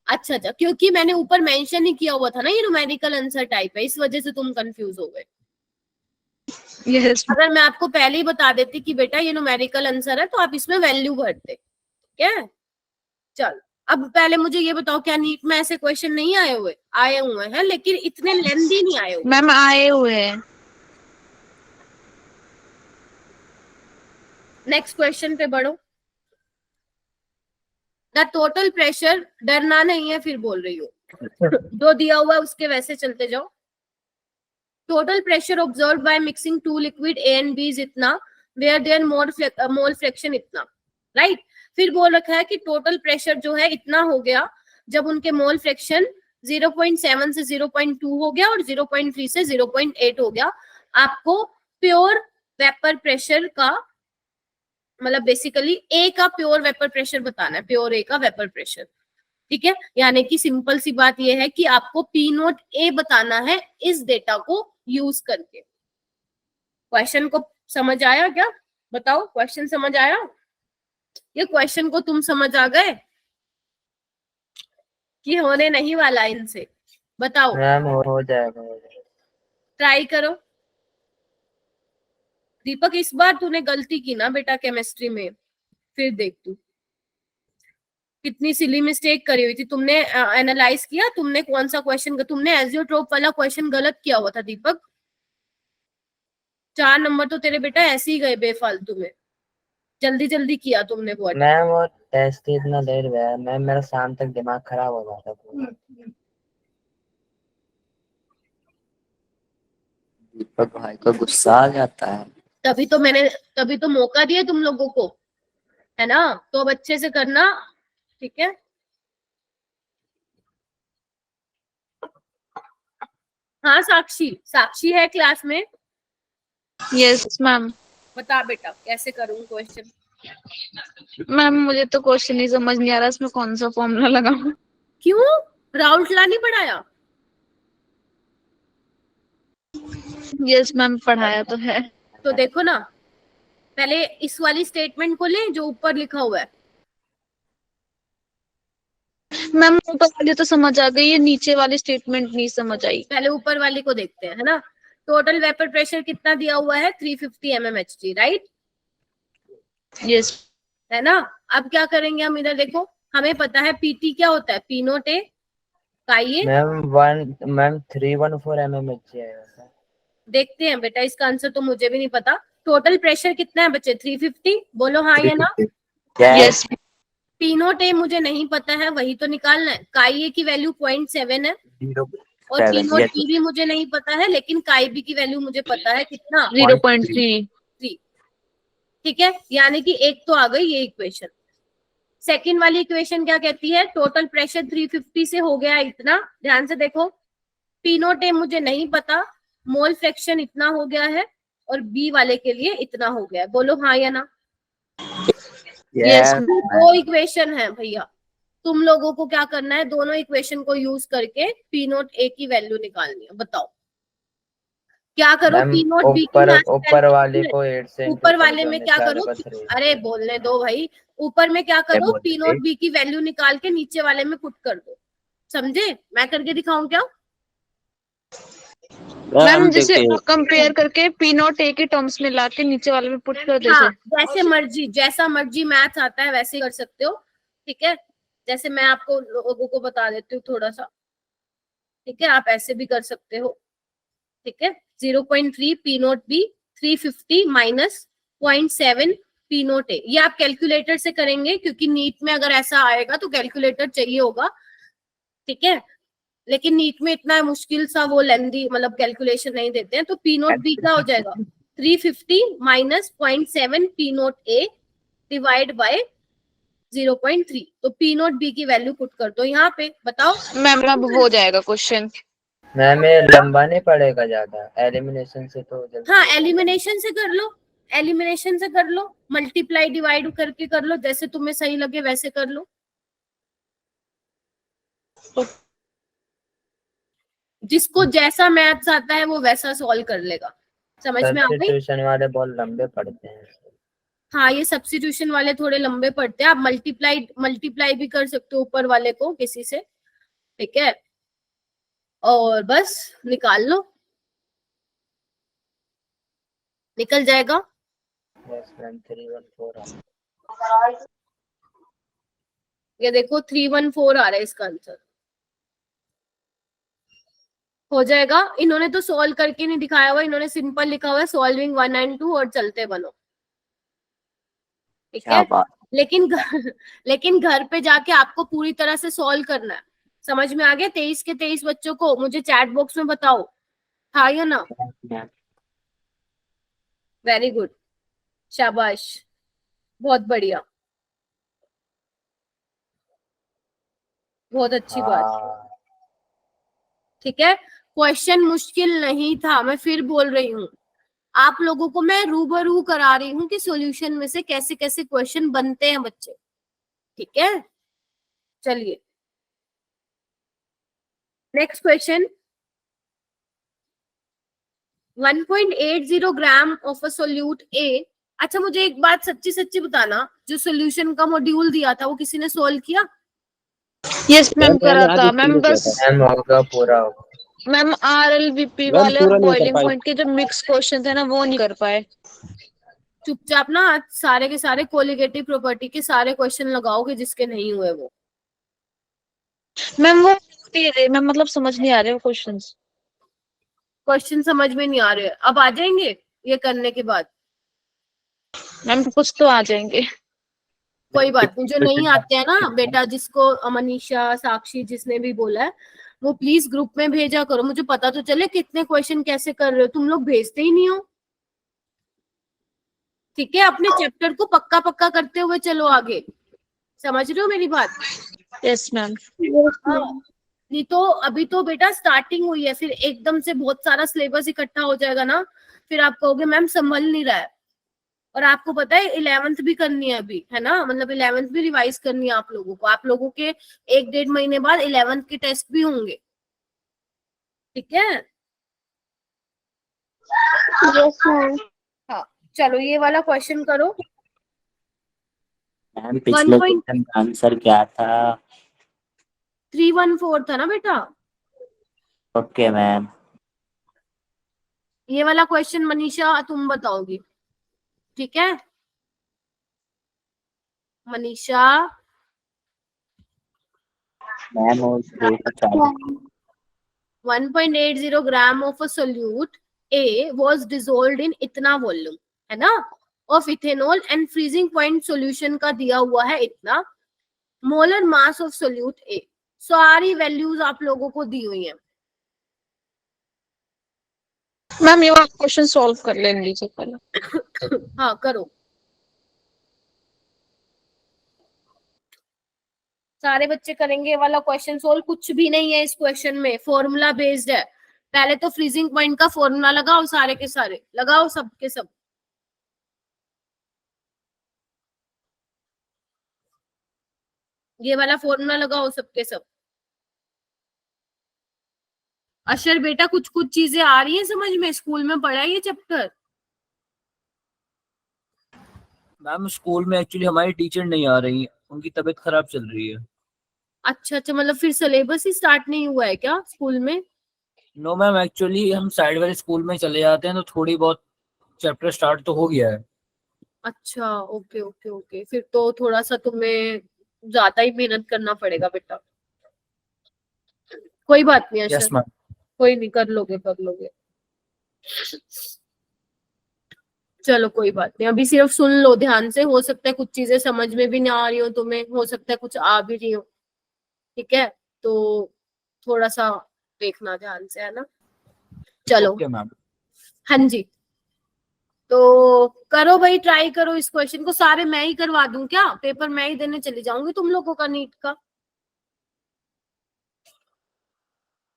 अच्छा, क्योंकि मैंने ऊपर मेंशन ही किया हुआ था ना, ये न्यूमेरिकल आंसर टाइप है, इस वजह से तुम कंफ्यूज हो गए। यस अगर मैं आपको पहले ही बता देती कि बेटा ये न्यूमेरिकल आंसर है, तो आप इसमें वैल्यू भरते। क्या है? चल, अब पहले मुझे ये बताओ, क्या नीट में ऐसे क्वेश्चन नहीं आए हुए? आए हुए हैं, लेकिन इतने लेंथी नहीं आए हुए। मैम आए हुए हैं। नेक्स्ट क्वेश्चन पे बढ़ो। द टोटल प्रेशर, डरना नहीं है, फिर बोल रही हो। जो दिया हुआ है उसके वैसे चलते जाओ। Total pressure observe by mixing two liquid A and B is इतना, वेयर देयर मोल फ्रैक्शन इतना, राइट। फिर बोल रखा है कि टोटल प्रेशर जो है इतना हो गया जब उनके मोल फ्रैक्शन 0.7 से 0.2 हो गया और 0.3 से 0.8 हो गया। आपको प्योर वेपर प्रेशर का, मतलब बेसिकली ए का प्योर वेपर प्रेशर बताना है, प्योर ए का वेपर प्रेशर। ठीक है, यानी कि सिंपल सी बात यह है कि आपको पी नोट ए बताना है इस डेटा को यूज करके। क्वेश्चन को समझ आया क्या? बताओ, क्वेश्चन समझ आया? ये क्वेश्चन को तुम समझ आ गए कि होने नहीं वाला इनसे? बताओ, मैम हो जाएगा। ट्राई करो। दीपक, इस बार तूने गलती की ना बेटा केमिस्ट्री में, फिर देख तू कितनी सिली मिस्टेक करी हुई थी। तुमने एनालाइज किया, तुमने कौन सा क्वेश्चन, तुमने एजियोट्रोप वाला क्वेश्चन गलत किया हुआ था दीपक। 4 नंबर तो तेरे बेटा ऐसे ही गए बेफालतू में, जल्दी जल्दी किया तुमने वो। मैम वो टेस्ट इतना देर हुआ मैम, मेरा शाम तक दिमाग खराब हो रहा था पूरा। दीपक भाई को गुस्सा आ जाता है। तभी तो मौका दिया तुम लोगों को, है ना? तो अब अच्छे से करना, ठीक है? हाँ साक्षी है क्लास में? Yes ma'am. बता बेटा कैसे करूँ क्वेश्चन। मैम मुझे तो क्वेश्चन नहीं समझ नहीं आ रहा, इसमें कौन सा फॉर्मूला लगाऊं। क्यों? राउंड नहीं पढ़ाया? यस मैम पढ़ाया तो है। तो देखो ना, पहले इस वाली स्टेटमेंट को ले जो ऊपर लिखा हुआ है। मैम ऊपर वाली तो समझ आ गई, ये नीचे वाली स्टेटमेंट नहीं समझ आई। पहले ऊपर वाली को देखते हैं, है ना? टोटल वेपर प्रेशर कितना दिया हुआ है? 350 mmHg, राइट? यस। है ना? अब क्या करेंगे हम, इधर देखो, हमें पता है पीटी क्या होता है, पी नोट ए का ये। मैम 314 mmHg है। देखते हैं बेटा, इसका आंसर तो मुझे भी नहीं पता। टोटल प्रेशर कितना है बच्चे? 350। बोलो हाँ या ना। यस। पी नोट ए मुझे नहीं पता है, वही तो निकालना है। काई ए की वैल्यू 0.7 है, और पी नोट बी भी मुझे नहीं पता है, लेकिन काई बी की वैल्यू मुझे पता है, कितना? 0.3। ठीक है, यानी कि एक तो आ गई ये इक्वेशन। सेकंड वाली इक्वेशन क्या कहती है? टोटल प्रेशर 350 से हो गया इतना। ध्यान से देखो, पी नोट ए मुझे नहीं पता, मोल फ्रैक्शन इतना हो गया है, और बी वाले के लिए इतना हो गया है। बोलो हाँ या ना। यस। दो इक्वेशन है भैया, तुम लोगों को क्या करना है? दोनों इक्वेशन को यूज करके पी नोट ए की वैल्यू निकालनी है। बताओ क्या करो? पी नोट बी ऊपर वाले को 8 से ऊपर वाले में क्या करो? अरे बोलने दो भाई। ऊपर में क्या करो? पी नोट बी की वैल्यू निकाल के नीचे वाले में पुट कर दो। समझे? मैं करके दिखाऊं क्या? मैम जैसे कंपेयर करके पी नोट ए के टर्म्स में लाके नीचे वाले में पुट कर दे। हाँ, जैसे मर्जी, जैसा मर्जी मैथ आता है वैसे कर सकते हो। ठीक है, जैसे मैं आपको लोगों को बता देती हूँ थोड़ा सा। ठीक है, आप ऐसे भी कर सकते हो। ठीक है, 0.3 P naught B, 350 minus 0.7 P naught A. ये आप कैलकुलेटर से करेंगे, क्योंकि नीट में अगर ऐसा आएगा तो कैलकुलेटर चाहिए होगा। ठीक है, लेकिन नीट में इतना मुश्किल सा वो लेंदी मतलब कैलकुलेशन नहीं देते हैं। तो पी नोट बी क्या हो जाएगा? 350 minus 0.7 P naught A divide by 0.3। तो पी नोट बी की वैल्यू पुट कर दो यहाँ पे। बताओ मैम अब हो जाएगा क्वेश्चन। मैम ये लंबा नहीं पड़ेगा ज्यादा, एलिमिनेशन से तो जल्दी। हाँ, एलिमिनेशन से कर लो, एलिमिनेशन से कर लो, मल्टीप्लाई डिवाइड करके कर लो, जैसे तुम्हें सही लगे वैसे कर लो। जिसको जैसा मैथ्स आता है वो वैसा सॉल्व कर लेगा। समझ में आ गई? सब्स्टिट्यूशन वाले बहुत लंबे पड़ते हैं। हाँ, ये सब्स्टिट्यूशन वाले थोड़े लंबे पड़ते हैं। आप मल्टीप्लाई भी कर सकते हो ऊपर वाले को किसी से, ठीक है, और बस निकाल लो, निकल जाएगा। यस मैम 314 ये देखो 314 आ रहा है इसका आंसर। हो जाएगा। इन्होंने तो सॉल्व करके नहीं दिखाया हुआ, इन्होंने सिंपल लिखा हुआ है सॉल्विंग 1 and 2 और चलते बनो, ठीक है। लेकिन घर पे जाके आपको पूरी तरह से सॉल्व करना है। समझ में आ गया? 23 के 23 बच्चों को मुझे चैट बॉक्स में बताओ, हाँ या ना? वेरी गुड, शाबाश, बहुत बढ़िया, बहुत अच्छी बात, ठीक है। क्वेश्चन मुश्किल नहीं था, मैं फिर बोल रही हूँ, आप लोगों को मैं रूबरू करा रही हूँ कि सॉल्यूशन में से कैसे कैसे क्वेश्चन बनते हैं बच्चे, ठीक है। चलिए next question. 1.80 gram of a solute A. अच्छा मुझे एक बात सच्ची सच्ची बताना, जो सॉल्यूशन का मॉड्यूल दिया था वो किसी ने सॉल्व किया? यस मैम, करा था मैम, बस मैम होगा पूरा होगा। मैम RLVP मैम वाले पूरा और नहीं कर बॉइलिंग पाई। पॉइंट के जो मिक्स क्वेश्चन थे ना वो नहीं कर पाए। चुपचाप ना आज सारे के सारे कोलिगेटिव प्रॉपर्टी के सारे क्वेश्चन लगाओगे जिसके नहीं हुए वो। मैम वो मैम मतलब समझ नहीं आ रहे वो क्वेश्चंस। क्वेश्चन समझ में नहीं आ रहे, अब आ जाएंगे ये करने के बाद? मैम कुछ तो आ जाएंगे। कोई बात नहीं, जो नहीं आते हैं ना बेटा, जिसको मनीषा साक्षी जिसने भी बोला है वो प्लीज ग्रुप में भेजा करो, मुझे पता तो चले कितने क्वेश्चन कैसे कर रहे हो। तुम लोग भेजते ही नहीं हो, ठीक है। अपने चैप्टर को पक्का पक्का करते हुए चलो आगे, समझ रहे हो मेरी बात? Yes ma'am. हाँ, नहीं तो अभी तो बेटा स्टार्टिंग हुई है, फिर एकदम से बहुत सारा सिलेबस इकट्ठा हो जाएगा ना, फिर आप कहोगे मैम संभल नहीं रहा है। और आपको पता है 11th भी करनी है अभी, है ना, मतलब 11th भी रिवाइज करनी है आप लोगों को। आप लोगों के 1-1.5 महीने बाद 11th के टेस्ट भी होंगे, ठीक है। Yes ma'am. हाँ चलो ये वाला क्वेश्चन करो। मैम पिछले 1.314 क्वेश्चन का आंसर क्या था? था ना बेटा? Okay ma'am. ये वाला क्वेश्चन मनीषा तुम बताओगी, ठीक है। मनीषा मैम और 1.80 gram of a solute A was dissolved in इतना वॉल्यूम, है ना, of ethanol and freezing point solution का दिया हुआ है इतना, molar mass of solute A। सारी वैल्यूज आप लोगों को दी हुई हैं। मैम ये वाला क्वेश्चन सॉल्व कर लेने दीजिए पहले। हाँ करो, सारे बच्चे करेंगे ये वाला क्वेश्चन सोल्व। कुछ भी नहीं है इस क्वेश्चन में, फॉर्मूला बेस्ड है। पहले तो फ्रीजिंग पॉइंट का फॉर्मूला लगाओ, सारे के सारे लगाओ, सब के सब। ये वाला फॉर्मूला लगाओ सबके सब। अशर बेटा कुछ कुछ चीजें आ रही है समझ में, स्कूल में पढ़ा है ये चैप्टर? मैम स्कूल में एक्चुअली हमारी टीचर नहीं आ रही, उनकी तबीयत खराब चल रही है। अच्छा अच्छा, मतलब फिर सिलेबस ही स्टार्ट नहीं हुआ है क्या स्कूल में? नो मैम, एक्चुअली हम साइड वाले स्कूल में चले जाते हैं तो थोड़ी बहुत चैप्टर स्टार्ट तो हो गया है। अच्छा ओके ओके ओके, फिर तो थोड़ा सा तुम्हें ज्यादा ही मेहनत करना पड़ेगा बेटा। कोई बात नहीं यस अशर, मैम। कोई नहीं, कर लोगे कर लोगे। चलो कोई बात नहीं, अभी सिर्फ सुन लो ध्यान से, हो सकता है कुछ चीजें समझ में भी ना आ रही हो तुम्हें, हो सकता है कुछ आ भी रही हो, ठीक है। तो थोड़ा सा देखना ध्यान से, है ना। चलो ओके मैम। हाँ जी, तो करो भाई, ट्राई करो इस क्वेश्चन को। सारे मैं ही करवा दूं क्या? पेपर मैं ही देने चली जाऊंगी तुम लोगों का नीट का।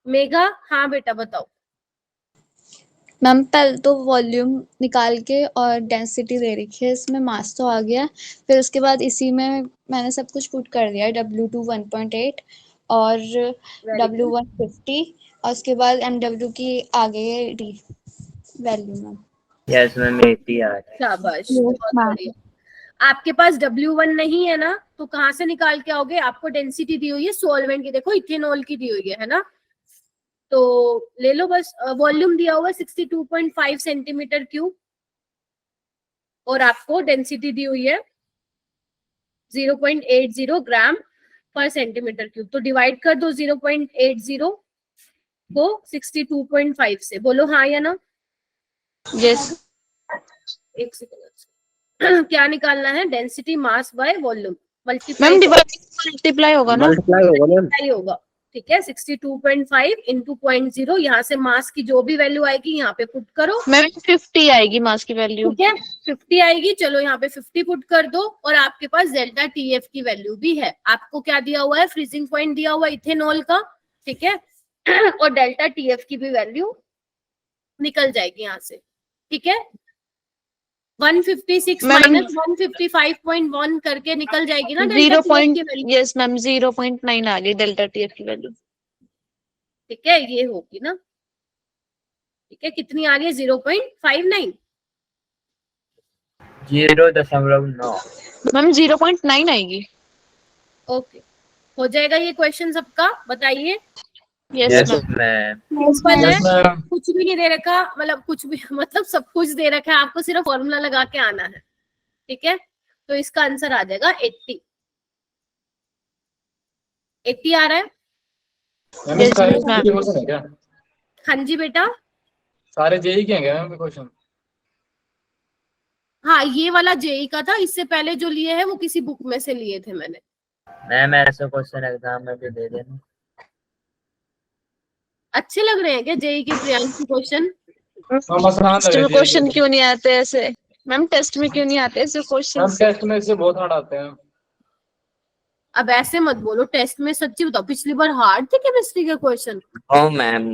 मेघा हाँ बेटा बताओ। मैम पहले तो वॉल्यूम निकाल के और डेंसिटी दे रखी है, इसमें मास तो आ गया, फिर उसके बाद इसी में मैंने सब कुछ पुट कर दिया है, W2 1.8 और W1 50 और उसके बाद MW की आ गई है D value ma'am. Yes ma'am 80 आ रहा है। शाबाश, Yes, बहुत ma'am. बढ़िया। आपके पास W1 नहीं है ना, तो कहाँ से निकाल के आओगे? आपको डेंसिटी दी हुई है सॉल्वेंट की, देखो इथेनॉल की दी हुई है ना, तो ले लो बस। वॉल्यूम दिया हुआ 62.5 सेंटीमीटर क्यूब और आपको डेंसिटी दी हुई है 0.80 ग्राम पर सेंटीमीटर क्यूब। तो डिवाइड कर दो 0.80 को 62.5 से, बोलो हाँ या ना। यस एक सेकंड क्या निकालना है? Density mass by volume ma'am multiply multiply होगा ना। मल्टीप्लाई होगा मैम। होगा, ठीक है। 62.5 इंटू 0.0, यहाँ से मास की जो भी वैल्यू आएगी यहाँ पे पुट करो, मैम 50 आएगी मास की वैल्यू। ठीक है। 50 आएगी, चलो यहाँ पे 50 पुट कर दो और आपके पास डेल्टा TF की वैल्यू भी है। आपको क्या दिया हुआ है? फ्रीजिंग पॉइंट दिया हुआ है इथेनॉल का, ठीक है और डेल्टा TF की भी वैल्यू निकल जाएगी यहाँ से, ठीक है। 156 माइनस 155.1 करके निकल जाएगी ना डेल्टा TF की वैल्यू, यस मैम 0.9 आ गई डेल्टा TF की वैल्यू। ठीक है, ये होगी ना, ठीक है। कितनी आ रही है? 0.59। 0.9। मैम 0.9 आएगी। ओके, हो जाएगा ये क्वेश्चन सबका, बताइए। Yes ma'am. सिंपल है, कुछ भी नहीं दे रखा, मतलब कुछ भी मतलब सब कुछ दे रखा है, आपको सिर्फ फॉर्मूला लगा के आना है, ठीक है। तो इसका आंसर आ जाएगा 80। 80 आ रहा है? क्या हाँ जी बेटा। सारे जेई के हैं मैम क्वेश्चन? हाँ, ये वाला जेई का था, इससे पहले जो लिए हैं वो किसी बुक में से लिए थे मैंने। मैम ऐसे क्वेश्चन एग्जाम में भी दे देना। अच्छे लग रहे हैं क्या जेई के प्रियांशु क्वेश्चन? टेस्ट में क्वेश्चन क्यों नहीं आते ऐसे? मैम टेस्ट में क्यों नहीं आते ऐसे क्वेश्चन? टेस्ट में से बहुत हार्ड आते हैं। अब ऐसे मत बोलो, टेस्ट में सच्ची बताओ, पिछली बार हार्ड थे केमिस्ट्री के क्वेश्चन? ओ मैम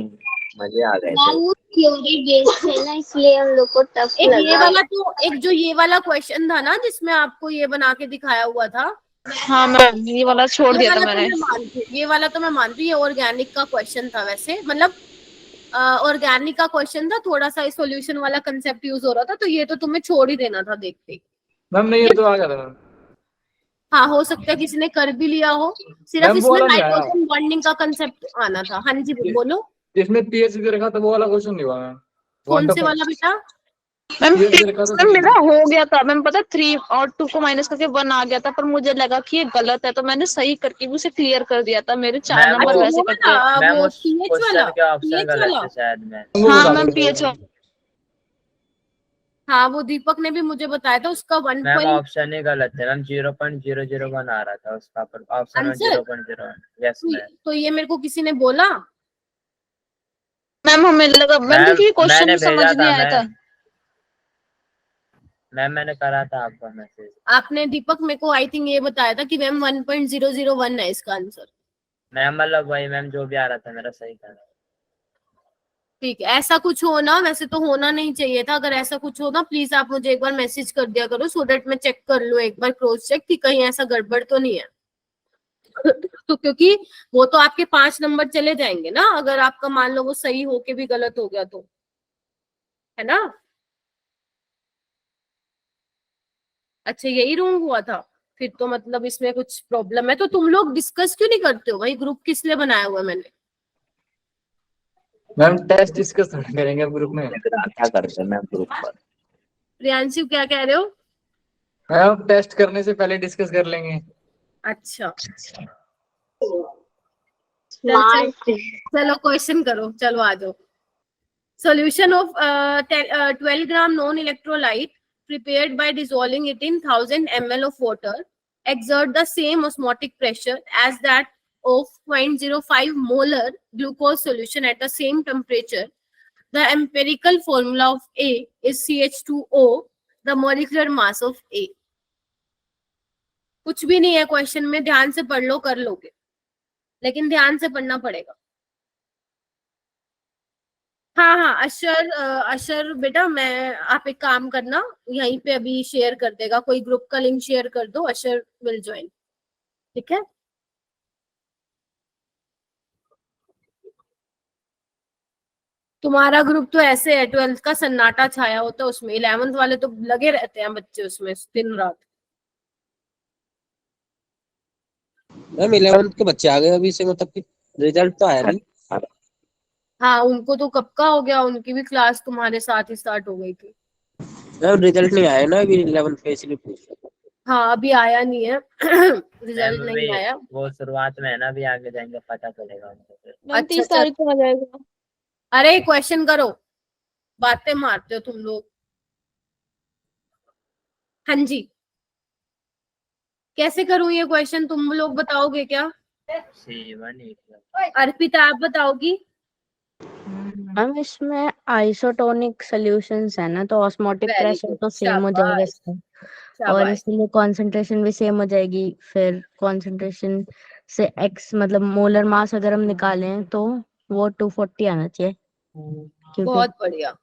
मजे आ गए थे। मैम वो थ्योरी बेस्ड है ना, इसलिए हम लोग को टफ एक ये लगा। वाला तो, एक जो ये वाला क्वेश्चन था ना जिसमें आपको ये बना के दिखाया हुआ था, हाँ मैम ये वाला छोड़ ये दिया था वाला तो मैंने। मैं मानती हूँ, ये वाला तो मैं मानती हूँ, ये ऑर्गेनिक का क्वेश्चन था वैसे, मतलब ऑर्गेनिक का क्वेश्चन था, थोड़ा सा सॉल्यूशन वाला कंसेप्ट यूज हो रहा था, तो ये तो तुम्हें छोड़ ही देना था देखते ही। मैम नहीं ये तो आ गया था मैम। हाँ, हो सकता है किसी ने कर भी लिया हो, सिर्फ मैम, वो इसमें वाला नहीं आया। हाइड्रोजन बॉन्डिंग का कंसेप्ट आना था। हाँ जी बोलो, जिसमें पीएच दे रखा था वो वाला क्वेश्चन नहीं हुआ मैम। कौन से वाला बेटा? मैम पीएच दे रखा था। मेरा हो गया था मैम, पता 3 और 2 को माइनस करके 1 आ गया था, पर मुझे लगा कि ये गलत है तो मैंने सही करके भी उसे क्लियर कर दिया था। मेरे 4 मैम, नंबर वो- वैसे कटे। मैम वो उस पीएच क्वेश्चन वाला, का ऑप्शन पीएच गलत वाला। है शायद मैम। हाँ मैम पीएच। हाँ, वो दीपक ने भी मुझे बताया था, उसका 1 मैम पॉइंट ऑप्शन ही गलत है मैम। 0.001 आ रहा था उसका, पर ऑप्शन में आंसर। 0.01। Yes ma'am. तो ये मेरे को किसी ने बोला? मैम हमें लगा मैम क्योंकि क्वेश्चन मैंने समझ भेजा नहीं था आया था। मैम मैंने करा था आपका मैसेज। आपने दीपक मेरे को आई थिंक ये बताया था कि मैम 1.001 है इसका आंसर। मैम मतलब वही मैम, जो भी आ रहा था मेरा सही था। ठीक है, ऐसा कुछ हो ना, वैसे तो होना नहीं चाहिए था, अगर ऐसा कुछ हो ना प्लीज आप मुझे एक बार मैसेज कर दिया करो, सो दैट मैं चेक कर लूं, एक बार क्रॉस चेक कि कहीं ऐसा गड़बड़ तो नहीं है। तो क्योंकि वो तो आपके 5 नंबर चले जाएंगे ना, अगर आपका मान लो वो सही होके भी गलत हो गया तो, है ना। अच्छा, यही रॉन्ग हुआ था फिर तो, मतलब इसमें कुछ प्रॉब्लम है। तो तुम लोग डिस्कस क्यों नहीं करते हो भाई? ग्रुप किस लिए बनाया हुआ है मैंने? मैम टेस्ट डिस्कस करेंगे ग्रुप में। क्या करते हैं मैम ग्रुप पर? प्रियांशु क्या कह रहे हो? मैम टेस्ट करने से पहले डिस्कस कर लेंगे। अच्छा, स्मार्ट। चलो क्वेश्चन करो, चलो आ जाओ। Solution of 12 gram non-electrolyte prepared by dissolving it in 1000 ml of water exert the same osmotic pressure as that of 0.05 molar glucose solution at the same temperature. The empirical formula of A is CH2O, the molecular mass of A. कुछ भी नहीं है क्वेश्चन में, ध्यान से पढ़ लो, कर लोगे, लेकिन ध्यान से पढ़ना पड़ेगा। हाँ हाँ अशर बेटा, मैं आप एक काम करना, यहीं पे अभी शेयर कर देगा, कोई ग्रुप का लिंक शेयर कर दो, अशर विल ज्वाइन, ठीक है। तुम्हारा ग्रुप तो ऐसे है, 12th का सन्नाटा छाया होता है उसमें, 11th वाले तो लगे रहते हैं बच्चे उसमें दिन रात। मैम 11th के बच्चे आ गए अभी से, मतलब कि रिजल्ट तो आया नहीं। हाँ उनको तो कब का हो गया, उनकी भी क्लास तुम्हारे साथ ही स्टार्ट हो गई थी। मैम रिजल्ट नहीं आया ना अभी 11th का, इसलिए पूछ रहा हूं। हाँ अभी आया नहीं है रिजल्ट मैम नहीं आया। वो शुरुआत में है ना, अभी आगे जाएंगे पता चलेगा उनको फिर। मैम 30 अच्छा तारीख को आ जाएगा। अरे क्वेश्चन करो, बातें मारते हो तुम लोग। हाँ जी, कैसे करूं ये क्वेश्चन, तुम लोग बताओगे क्या? अर्पिता आप बताओगी? मैम इसमें आइसोटोनिक सॉल्यूशंस है ना, तो ऑस्मोटिक वेरी प्रेशर गुड, तो सेम हो जाएगा शाबाश इसका, और शाबाश। इसलिए कंसंट्रेशन भी सेम हो जाएगी। फिर कंसंट्रेशन से एक्स मतलब मोलर मास अगर हम निकालें तो वो 240 आना चाहिए, क्योंकि बहुत बढ़िया,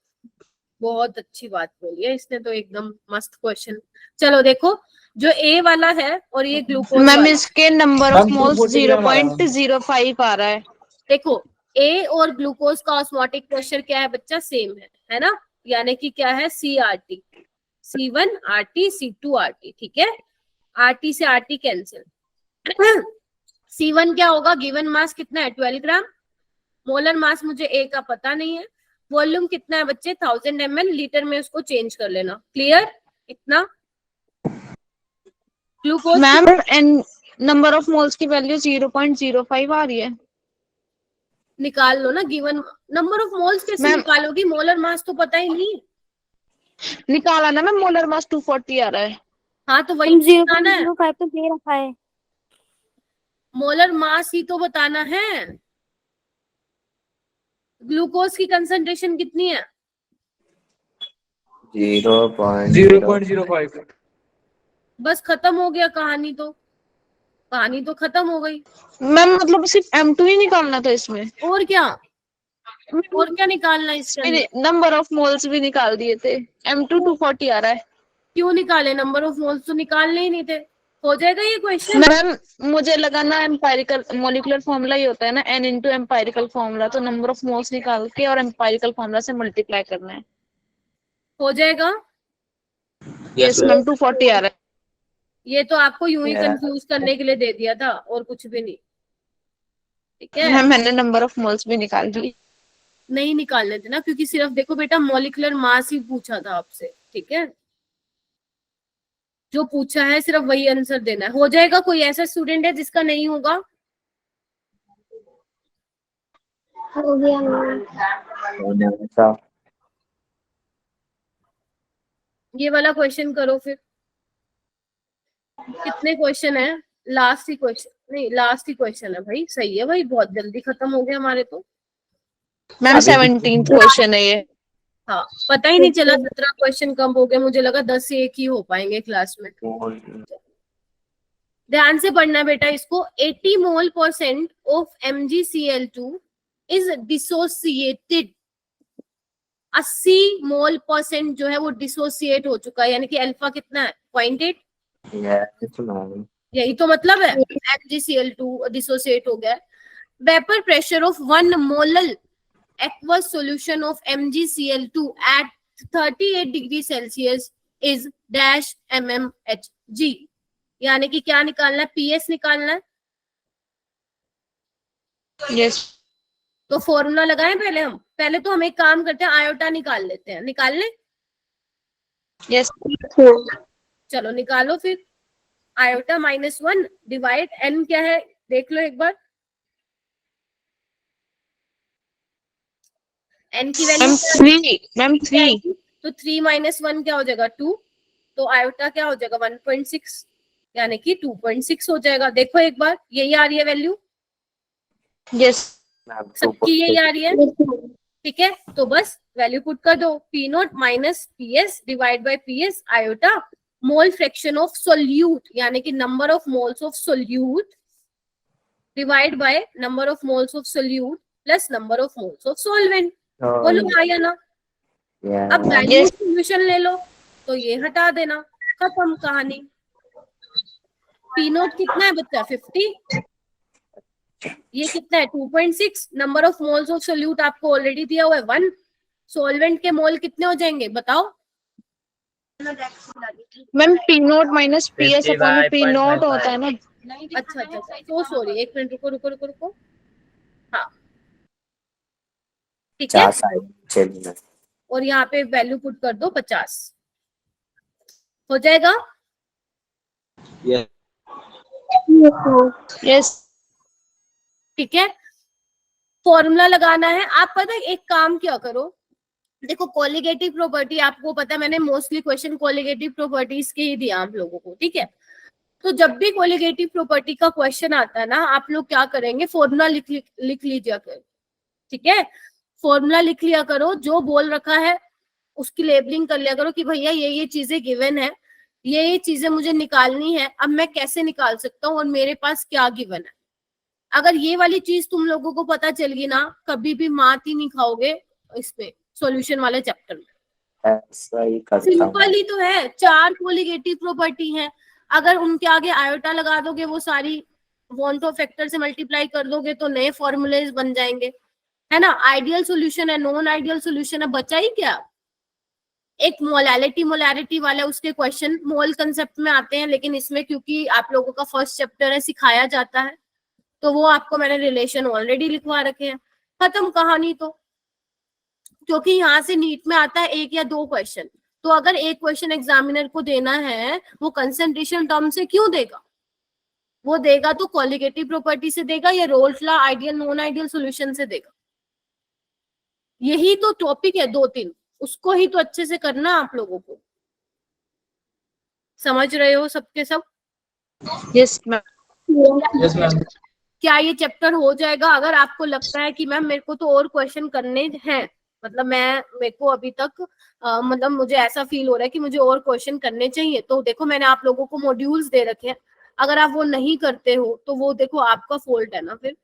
बहुत अच्छी बात बोली है इसने तो, एकदम मस्त क्वेश्चन। चलो देखो, जो ए वाला है और ये ग्लूकोज मैम वाला, इसके नंबर ऑफ मोल्स 0.05 आ रहा है। देखो ए और ग्लूकोज का ऑस्मोटिक प्रेशर क्या है बच्चा, सेम है ना, यानी कि क्या है CRT, C1 RT C2 RT, ठीक है। RT से RT कैंसिल। C1 क्या होगा, गिवन मास कितना है 12 ग्राम, मोलर मास मुझे ए का पता नहीं है, वॉल्यूम कितना है बच्चे 1000 ml, लीटर में उसको चेंज कर लेना, क्लियर इतना। Glucose ma'am and number of moles की वैल्यू 0.05 आ रही है। निकाल लो ना, गिवन नंबर ऑफ मोल्स कैसे मैम निकालोगी, मोलर मास तो पता ही नहीं। निकाला ना मैम, मोलर मास 240 आ रहा है। हाँ तो वही बताना है, 0.05 तो दे रखा है। मोलर मास ही तो बताना है। ग्लूकोज की कंसंट्रेशन कितनी है? 0.05। बस खत्म हो गया, कहानी तो खत्म हो गई। मैम मतलब सिर्फ M2 ही निकालना था इसमें, और क्या निकालना है इसके अंदर? नंबर ऑफ मोल्स भी निकाल दिए थे। M2 240 आ रहा है। क्यों निकाले, नंबर ऑफ मोल्स तो निकालने ही नहीं थे। हो जाएगा ये क्वेश्चन। मैम मुझे लगा ना एम्पायरिकल मॉलिक्यूलर फॉर्मूला ही होता है ना, N इंटू एम्पायरिकल फॉर्मूला, तो नंबर ऑफ मोल्स निकाल के और एम्पायरिकल फॉर्मूला से मल्टीप्लाई करना है। हो जाएगा। यस मैम 240 आ रहा है। ये तो आपको यूं ही कंफ्यूज करने के लिए दे दिया था, और कुछ भी नहीं, ठीक है। मैम मैंने नंबर ऑफ मोल्स भी निकाल दी। नहीं निकालने थे ना, क्योंकि सिर्फ देखो बेटा मॉलिक्यूलर मास ही पूछा था आपसे, ठीक है। जो पूछा है सिर्फ वही आंसर देना है। हो जाएगा। कोई ऐसा स्टूडेंट है जिसका नहीं होगा? हो गया मैम। ये वाला क्वेश्चन करो फिर। कितने क्वेश्चन है? लास्ट ही क्वेश्चन, नहीं लास्ट ही क्वेश्चन है भाई। सही है भाई, बहुत जल्दी खत्म हो गए हमारे तो। मैम 17 क्वेश्चन है ये। हाँ पता ही नहीं चला 17 क्वेश्चन कम हो गए, मुझे लगा 10 से 1 ही हो पाएंगे क्लास में। ध्यान से पढ़ना बेटा इसको। 80 मोल % ऑफ MgCl2 इज डिसोसिएटेड। 80 मोल % जो है वो डिसोसिएट हो चुका है, यानी कि अल्फा कितना है 0.8। यही तो मतलब है, MgCl2 डिसोसिएट हो गया। Vapour pressure of 1 molal aqueous solution of MgCl2 at 38 degree Celsius is dash mmHg। यानी कि क्या निकालना है? PS निकालना है। यस तो फॉर्मूला लगाएं पहले तो हम एक काम करते हैं, आयोटा निकाल लेते हैं। निकाल लें? यस चलो निकालो फिर। आयोटा -1 डिवाइड n क्या है देख लो एक बार। n की वैल्यू मैम 3 तो 3 - 1 क्या हो जाएगा 2। तो आयोटा क्या हो जाएगा 1.6, यानी कि 2.6 हो जाएगा। देखो एक बार, यही आ रही है वैल्यू, यस सबकी यही आ रही है, ठीक है। तो बस वैल्यू पुट कर दो, P0 - PS divide by PS iota mole fraction of solute, यानी कि number of moles of solute divide by number of moles of solute plus number of moles of solvent. बोलो हाँ या ना। अब वैल्यू सॉल्यूशन ले लो तो ये हटा देना, खत्म कहानी। पी नोट कितना है बच्चा 50, ये कितना है 2.6। Number of moles of solute आपको ऑलरेडी दिया हुआ है 1। सॉल्वेंट के मोल कितने हो जाएंगे बताओ? Ma'am P naught minus P S upon P note होता है ना। अच्छा अच्छा, तो सॉरी, एक मिनट रुको रुको रुको रुको। हाँ ठीक है, 4 और यहाँ पे वैल्यू पुट कर दो 50, हो जाएगा। यस ठीक है, फॉर्मूला लगाना है। आप पता है एक काम क्या करो, देखो कोलिगेटिव प्रॉपर्टी आपको पता है, मैंने मोस्टली क्वेश्चन कोलिगेटिव प्रॉपर्टीज के ही दिया आप लोगों को, ठीक है। तो जब भी कोलिगेटिव प्रॉपर्टी का क्वेश्चन आता है ना, आप लोग क्या करेंगे, फॉर्मूला लिख लीजिए करो, ठीक है। फॉर्मूला लिख लिया करो, जो बोल रखा है उसकी लेबलिंग कर लिया करो कि भैया ये चीजें गिवन है, ये चीजें मुझे निकालनी है, अब मैं कैसे निकाल सकता हूँ और मेरे पास क्या गिवन है। अगर ये वाली चीज तुम लोगों को पता चल गई ना, कभी भी मात ही नहीं खाओगे इसमें सॉल्यूशन वाले चैप्टर में। सिंपल ही तो है, 4 कोलिगेटिव प्रॉपर्टी है, अगर उनके आगे आयोटा लगा दोगे, वो सारी वॉन्टो फैक्टर से मल्टीप्लाई कर दोगे तो नए फॉर्मूलेज बन जाएंगे, है ना। आइडियल सॉल्यूशन है, नॉन आइडियल सॉल्यूशन है, बचा ही क्या। एक मोलैरिटी वाला उसके क्वेश्चन मोल कंसेप्ट में आते हैं, लेकिन इसमें क्योंकि आप लोगों का फर्स्ट चैप्टर है, सिखाया जाता है, तो वो आपको मैंने रिलेशन ऑलरेडी लिखवा रखे हैं, खत्म कहानी। तो क्योंकि यहाँ से नीट में आता है 1 या 2 क्वेश्चन, तो अगर एक क्वेश्चन एग्जामिनर को देना है, वो कंसंट्रेशन टर्म से क्यों देगा, वो देगा तो कोलिगेटिव प्रॉपर्टी से देगा या roles law ideal non ideal solution से देगा। यही तो टॉपिक है 2-3, उसको ही तो अच्छे से करना आप लोगों को। समझ रहे हो सबके सब? Yes ma'am. Yes ma'am. क्या ये चैप्टर हो जाएगा? अगर आपको लगता है कि मैम मेरे को तो और क्वेश्चन करने हैं, मतलब मेरे को अभी तक मतलब मुझे ऐसा फील हो रहा है कि मुझे और क्वेश्चन करने चाहिए, तो देखो मैंने आप लोगों को मॉड्यूल्स दे रखे हैं, अगर आप वो नहीं करते हो तो वो देखो आपका फॉल्ट है ना फिर।